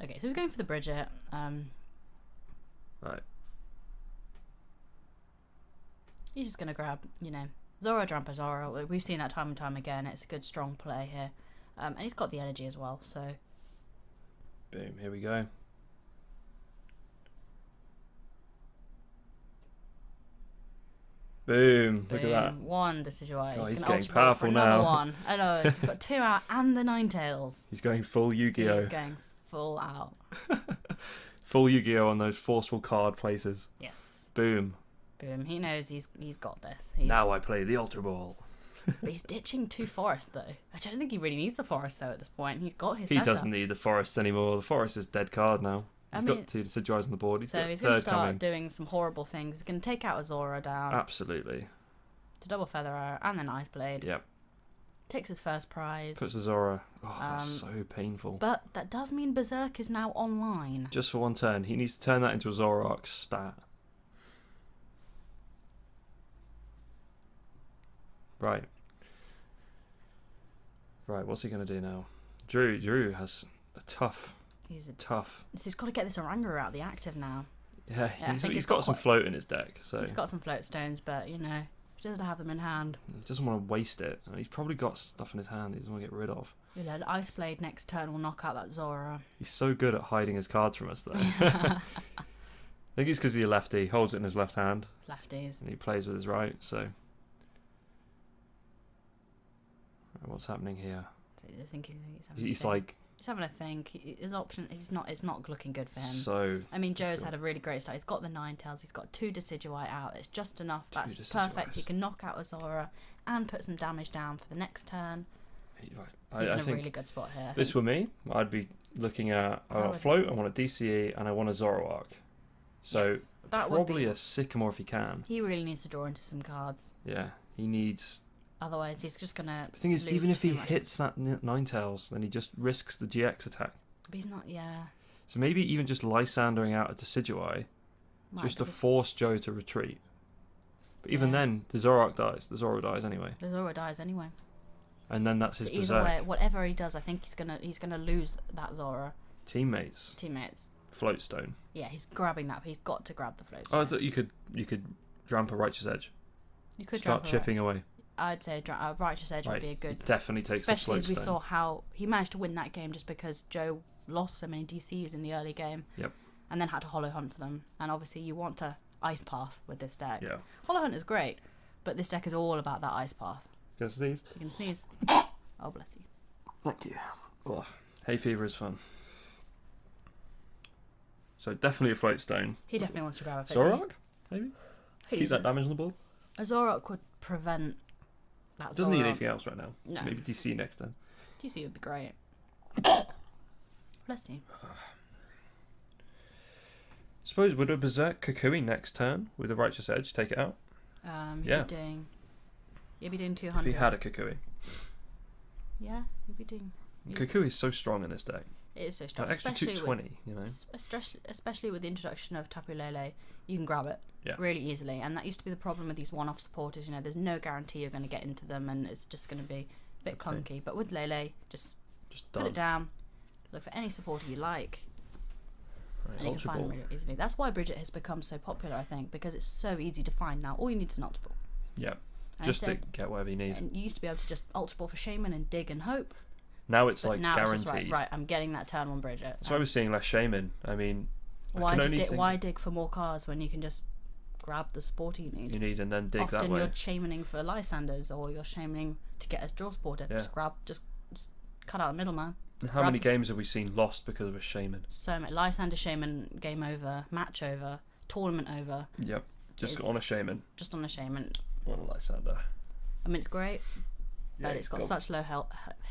[SPEAKER 2] Okay, so he's going for the Bridget.
[SPEAKER 1] Right.
[SPEAKER 2] He's just going to grab, you know, Zoro, Drampa, Zoro. We've seen that time and time again. It's a good, strong play here. And he's got the energy as well, so...
[SPEAKER 1] Boom, here we go. Boom, look at that.
[SPEAKER 2] One Decidueye.
[SPEAKER 1] Oh,
[SPEAKER 2] he's
[SPEAKER 1] getting powerful now.
[SPEAKER 2] One. I know, he's got 2 out and the Ninetales.
[SPEAKER 1] He's going full Yu-Gi-Oh!
[SPEAKER 2] He's going full out.
[SPEAKER 1] Full Yu-Gi-Oh! On those forceful card places.
[SPEAKER 2] Yes.
[SPEAKER 1] Boom.
[SPEAKER 2] Boom. He knows he's got this.
[SPEAKER 1] Now I play the Ultra Ball.
[SPEAKER 2] But he's ditching 2 forests, though. I don't think he really needs the forest, though, at this point. He's got his
[SPEAKER 1] He
[SPEAKER 2] setup.
[SPEAKER 1] doesn't need the forest anymore. The forest is dead card now. He's got 2 Decidueyes on the board. He's
[SPEAKER 2] so
[SPEAKER 1] got
[SPEAKER 2] he's going to start
[SPEAKER 1] coming.
[SPEAKER 2] doing some horrible things. He's going to take out a Zora down.
[SPEAKER 1] Absolutely.
[SPEAKER 2] To double Feather and then Ice Blade.
[SPEAKER 1] Yep.
[SPEAKER 2] Takes his first prize.
[SPEAKER 1] Puts a Zora. Oh, that's so painful.
[SPEAKER 2] But that does mean Berserk is now online.
[SPEAKER 1] Just for 1 turn. He needs to turn that into a Zoroark stat. Right. Right, what's he going to do now? Drew has a tough... tough.
[SPEAKER 2] So he's got to get this Oranguru out of the active now.
[SPEAKER 1] Yeah, he's got some float in his deck. So
[SPEAKER 2] he's got some float stones, but, you know, he doesn't have them in hand.
[SPEAKER 1] He doesn't want to waste it. He's probably got stuff in his hand he doesn't want to get rid of.
[SPEAKER 2] You know, the Ice Blade next turn will knock out that Zora.
[SPEAKER 1] He's so good at hiding his cards from us, though. I think it's because he's a lefty. He holds it in his left hand.
[SPEAKER 2] Lefties.
[SPEAKER 1] And he plays with his right, so... What's happening here?
[SPEAKER 2] I think
[SPEAKER 1] he's
[SPEAKER 2] having a think. His option, it's not looking good for him.
[SPEAKER 1] So
[SPEAKER 2] I mean, Joe's had a really great start. He's got the Ninetales. He's got 2 Decidueye out. It's just enough. That's perfect. He can knock out a Zora and put some damage down for the next turn. He's in a really good spot here.
[SPEAKER 1] This were me. I'd be looking at a float. I want a DCE and I want a Zoroark. So yes, probably a Sycamore if he can.
[SPEAKER 2] He really needs to draw into some cards.
[SPEAKER 1] Yeah, he needs.
[SPEAKER 2] Otherwise, he's just gonna.
[SPEAKER 1] The thing is, even if he hits that Ninetales, then he just risks the GX attack.
[SPEAKER 2] But he's not. Yeah.
[SPEAKER 1] So maybe even just Lysandering out a Decidueye, just to force Joe to retreat. But even then, the Zoroark dies. The Zoro dies anyway.
[SPEAKER 2] The Zoro dies anyway.
[SPEAKER 1] And then that's his
[SPEAKER 2] either
[SPEAKER 1] berserk.
[SPEAKER 2] way, whatever he does, I think he's gonna lose that Zoro.
[SPEAKER 1] Teammates. Floatstone.
[SPEAKER 2] Yeah, he's grabbing that. He's got to grab the floatstone.
[SPEAKER 1] Oh, I thought you could Drampa Righteous Edge.
[SPEAKER 2] You could
[SPEAKER 1] start chipping away.
[SPEAKER 2] I'd say Righteous Edge would be a good.
[SPEAKER 1] It definitely takes
[SPEAKER 2] especially
[SPEAKER 1] the
[SPEAKER 2] as we saw how he managed to win that game just because Joe lost so many DCs in the early game.
[SPEAKER 1] Yep.
[SPEAKER 2] And then had to Hollow Hunt for them. And obviously you want to Ice Path with this deck.
[SPEAKER 1] Yeah.
[SPEAKER 2] Hollow Hunt is great, but this deck is all about that Ice Path.
[SPEAKER 1] You can sneeze.
[SPEAKER 2] You can sneeze. Oh, bless you.
[SPEAKER 1] Thank you. Oh. Hay fever is fun. So definitely a Floatstone.
[SPEAKER 2] He definitely wants to grab a
[SPEAKER 1] Zoroark, maybe? Keep that damage on the board?
[SPEAKER 2] A Zoroark would prevent that Zoroark.
[SPEAKER 1] Doesn't need anything else right now.
[SPEAKER 2] No.
[SPEAKER 1] Maybe DC next turn.
[SPEAKER 2] DC would be great. Bless you.
[SPEAKER 1] Suppose would a Berserk Kukui next turn with a Righteous Edge take it out?
[SPEAKER 2] Yeah. He'd be doing 200.
[SPEAKER 1] If he had a Kukui.
[SPEAKER 2] Yeah, he'd be doing.
[SPEAKER 1] Kukui is so strong in this deck.
[SPEAKER 2] It is so strong.
[SPEAKER 1] That extra 220, you know.
[SPEAKER 2] Especially with the introduction of Tapu Lele, you can grab it really easily. And that used to be the problem with these one-off supporters. You know, there's no guarantee you're going to get into them, and it's just going to be a bit clunky. But with Lele, just put it down, look for any supporter you like,
[SPEAKER 1] right,
[SPEAKER 2] and you can find them really easily. That's why Bridget has become so popular, I think, because it's so easy to find now. All you need is an Ultra Ball.
[SPEAKER 1] Yeah, just to get whatever you need.
[SPEAKER 2] And you used to be able to just Ultra Ball for Shaman and dig and hope.
[SPEAKER 1] Now it's
[SPEAKER 2] now
[SPEAKER 1] guaranteed.
[SPEAKER 2] It's just right, I'm getting that turn 1 Bridget.
[SPEAKER 1] So I was seeing less Shaman. I mean,
[SPEAKER 2] why dig for more cards when you can just grab the supporter you need?
[SPEAKER 1] And then dig
[SPEAKER 2] Often
[SPEAKER 1] that way.
[SPEAKER 2] you're shamaning for Lysanders, or you're shamaning to get a draw supporter.
[SPEAKER 1] Yeah.
[SPEAKER 2] Just cut out the middleman.
[SPEAKER 1] How many games have we seen lost because of a Shaman?
[SPEAKER 2] So many. Lysander Shaman, game over, match over, tournament over.
[SPEAKER 1] Yep. Just on a Shaman.
[SPEAKER 2] Just on a Shaman.
[SPEAKER 1] On a Lysander.
[SPEAKER 2] I mean, it's great. But it's got such low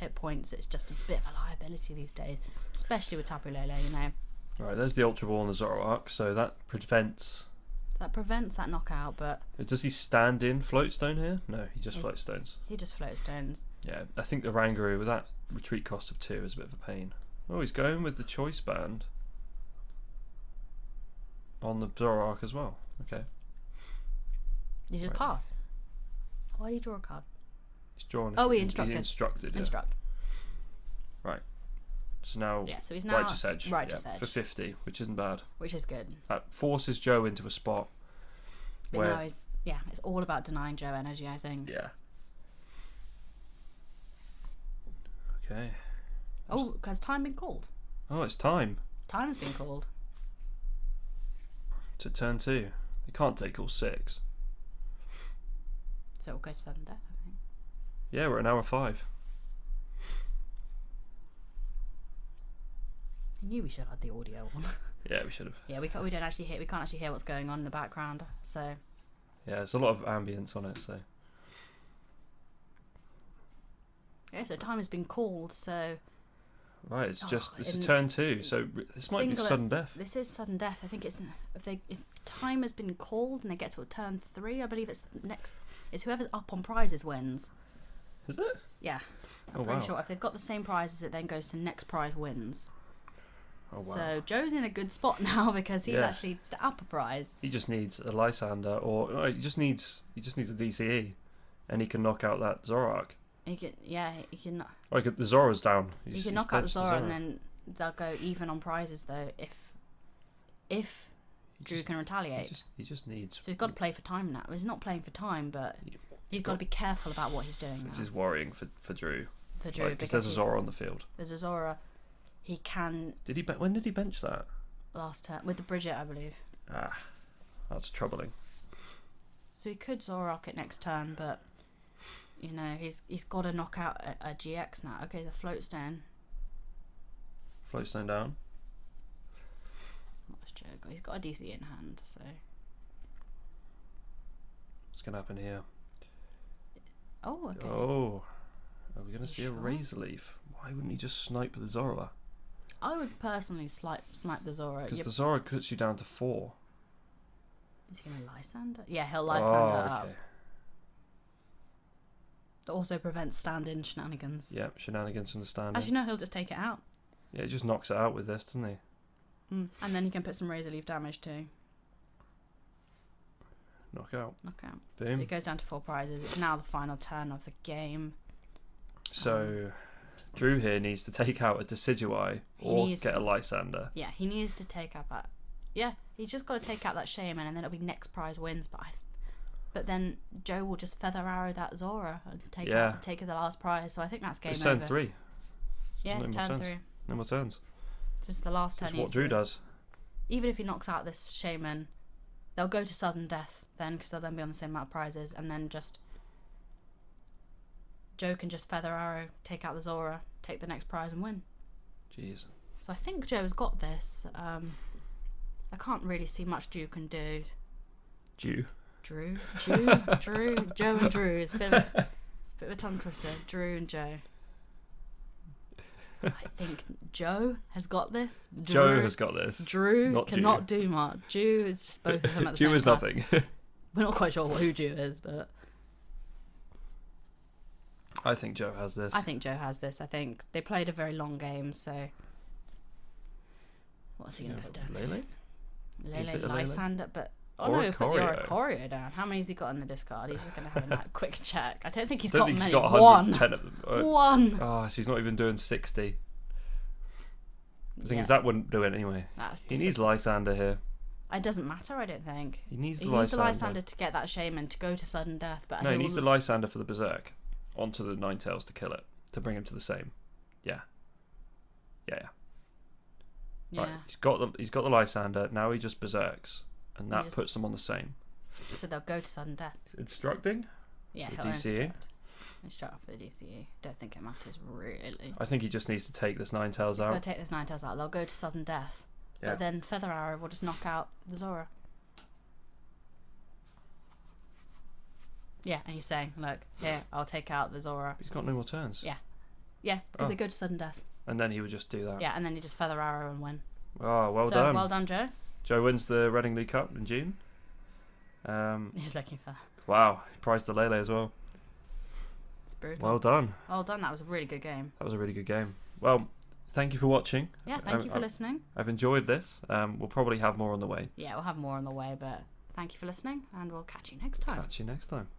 [SPEAKER 2] hit points, it's just a bit of a liability these days, especially with Tapu Lele, you know.
[SPEAKER 1] Right, there's the Ultra Ball and the Zoroark, so that prevents
[SPEAKER 2] that knockout, but...
[SPEAKER 1] Does he stand in Floatstone here? No, he just Floatstones.
[SPEAKER 2] He just Floatstones.
[SPEAKER 1] Yeah, I think the Oranguru, with that retreat cost of 2, is a bit of a pain. Oh, he's going with the Choice Band on the Zoroark as well. Okay.
[SPEAKER 2] You just pass. Why do you draw a card?
[SPEAKER 1] He's drawn.
[SPEAKER 2] He instructed.
[SPEAKER 1] He's instructed. Yeah.
[SPEAKER 2] Instruct.
[SPEAKER 1] Right. So now.
[SPEAKER 2] Yeah. So he's now
[SPEAKER 1] Righteous Edge.
[SPEAKER 2] Righteous Edge
[SPEAKER 1] for 50, which isn't bad.
[SPEAKER 2] Which is good.
[SPEAKER 1] That forces Joe into a spot
[SPEAKER 2] But no, it's all about denying Joe energy, I think.
[SPEAKER 1] Yeah. Okay.
[SPEAKER 2] Oh, has time been called?
[SPEAKER 1] Oh, it's time.
[SPEAKER 2] Time has been called.
[SPEAKER 1] To turn 2. You can't take all 6.
[SPEAKER 2] So we'll go to sudden death, I think.
[SPEAKER 1] Yeah, we're at an hour 5.
[SPEAKER 2] I knew we should have had the audio on.
[SPEAKER 1] Yeah, we should have.
[SPEAKER 2] Yeah, we can't actually hear what's going on in the background. So.
[SPEAKER 1] Yeah, there's a lot of ambience on it. So.
[SPEAKER 2] Yeah, so time has been called. So.
[SPEAKER 1] Right, it's a turn 2. So this might be sudden death.
[SPEAKER 2] This is sudden death. I think it's if time has been called and they get to a turn 3, I believe it's next. It's whoever's up on prizes wins.
[SPEAKER 1] Is it?
[SPEAKER 2] Yeah, I'm pretty sure if they've got the same prizes, it then goes to next prize wins.
[SPEAKER 1] Oh, wow.
[SPEAKER 2] So Joe's in a good spot now because he's actually up a prize.
[SPEAKER 1] He just needs a Lysander, or he just needs a DCE, and he can knock out that Zoroark.
[SPEAKER 2] He can.
[SPEAKER 1] Like the Zora's down.
[SPEAKER 2] He can knock out the Zora, and then they'll go even on prizes though if Drew can retaliate.
[SPEAKER 1] He just needs.
[SPEAKER 2] So he's got to play for time now. He's not playing for time, but he's got to be careful about what he's doing.
[SPEAKER 1] This is worrying for Drew.
[SPEAKER 2] For Drew,
[SPEAKER 1] because there's a Zora on the field.
[SPEAKER 2] There's a Zora. He can.
[SPEAKER 1] When did he bench that?
[SPEAKER 2] Last turn with the Bridget, I believe.
[SPEAKER 1] Ah, that's troubling.
[SPEAKER 2] So he could Zoroark it next turn, but you know he's got to knock out a GX now. Okay, the float stone.
[SPEAKER 1] Float stone down.
[SPEAKER 2] What's Joe got? He's got a DC in hand, so.
[SPEAKER 1] What's gonna happen here?
[SPEAKER 2] Oh, okay.
[SPEAKER 1] Oh, are we gonna see
[SPEAKER 2] sure?
[SPEAKER 1] a Razor Leaf? Why wouldn't he just snipe the Zora?
[SPEAKER 2] I would personally snipe the Zora.
[SPEAKER 1] Because the Zora cuts you down to 4.
[SPEAKER 2] Is he going to Lysander? Yeah, he'll Lysander up.
[SPEAKER 1] Okay.
[SPEAKER 2] It also prevents stand-in shenanigans.
[SPEAKER 1] Yeah, shenanigans from the stand.
[SPEAKER 2] Actually, no, he'll just take it out.
[SPEAKER 1] Yeah, he just knocks it out with this, doesn't he?
[SPEAKER 2] And then he can put some Razor Leaf damage too.
[SPEAKER 1] Knock out.
[SPEAKER 2] So
[SPEAKER 1] Boom.
[SPEAKER 2] he goes down to 4 prizes. It's now the final turn of the game.
[SPEAKER 1] So, Drew here needs to take out a Decidueye or get a Lysander.
[SPEAKER 2] Yeah, he needs to take out that. Yeah, he's just got to take out that Shaman, and then it'll be next prize wins. But then Joe will just feather arrow that Zora and take the last prize. So I think that's game over.
[SPEAKER 1] It's turn 3.
[SPEAKER 2] Yeah, it's turn 3.
[SPEAKER 1] No more turns.
[SPEAKER 2] Just the last turn.
[SPEAKER 1] That's what Drew does.
[SPEAKER 2] Even if he knocks out this Shaman, they'll go to sudden death then, because they'll then be on the same amount of prizes, and then just Joe can just feather arrow, take out the Zora, take the next prize and win.
[SPEAKER 1] Jeez.
[SPEAKER 2] So I think Joe's got this. I can't really see much Drew can do.
[SPEAKER 1] Drew,
[SPEAKER 2] Joe and Drew. It's a bit of a tongue twister. Drew and Joe. I think Joe has got this.
[SPEAKER 1] Joe has got this.
[SPEAKER 2] Drew cannot do much. Drew is just both of them at the same time.
[SPEAKER 1] Drew is nothing.
[SPEAKER 2] We're not quite sure who Drew is, but
[SPEAKER 1] I think Joe has this.
[SPEAKER 2] I think Joe has this. I think they played a very long game, so what's he going to put down? Lele Lysander, but
[SPEAKER 1] or
[SPEAKER 2] put the Oricorio down. How many has he got in the discard? He's just going to have a quick check. I don't think he's got many.
[SPEAKER 1] He's got
[SPEAKER 2] 110
[SPEAKER 1] of them.
[SPEAKER 2] One.
[SPEAKER 1] Oh, so he's not even doing 60. The thing is, that wouldn't do it anyway. He needs Lysander here.
[SPEAKER 2] It doesn't matter, I don't think.
[SPEAKER 1] He needs the
[SPEAKER 2] Lysander to get that Shaman to go to sudden death. But
[SPEAKER 1] no, he needs the Lysander for the Berserk onto the Ninetales to kill it, to bring him to the same. Yeah. Right, he's got the Lysander, now he just Berserks, and that puts them on the same.
[SPEAKER 2] So they'll go to sudden death.
[SPEAKER 1] Instructing?
[SPEAKER 2] Yeah, he'll instruct for the DCE. Don't think it matters, really.
[SPEAKER 1] I think he just needs to take this Ninetales out. He's
[SPEAKER 2] got to take this Ninetales out. They'll go to sudden death. Yeah. But then Feather Arrow will just knock out the Zora. Yeah, and he's saying, look, here, I'll take out the Zora.
[SPEAKER 1] He's got no more turns.
[SPEAKER 2] Yeah, because they go to sudden death.
[SPEAKER 1] And then he would just do that.
[SPEAKER 2] Yeah, and then he just Feather Arrow and win.
[SPEAKER 1] Oh, well done.
[SPEAKER 2] Well done, Joe.
[SPEAKER 1] Joe wins the Reading League Cup in June.
[SPEAKER 2] He's looking for.
[SPEAKER 1] Wow, he prized the Lele as well.
[SPEAKER 2] It's brutal.
[SPEAKER 1] Well done.
[SPEAKER 2] Well done. That was a really good game.
[SPEAKER 1] That was a really good game. Well, thank you for watching.
[SPEAKER 2] Yeah, thank you for listening.
[SPEAKER 1] I've enjoyed this. We'll probably have more on the way.
[SPEAKER 2] Yeah, we'll have more on the way, but thank you for listening, and we'll catch you next time.
[SPEAKER 1] Catch you next time.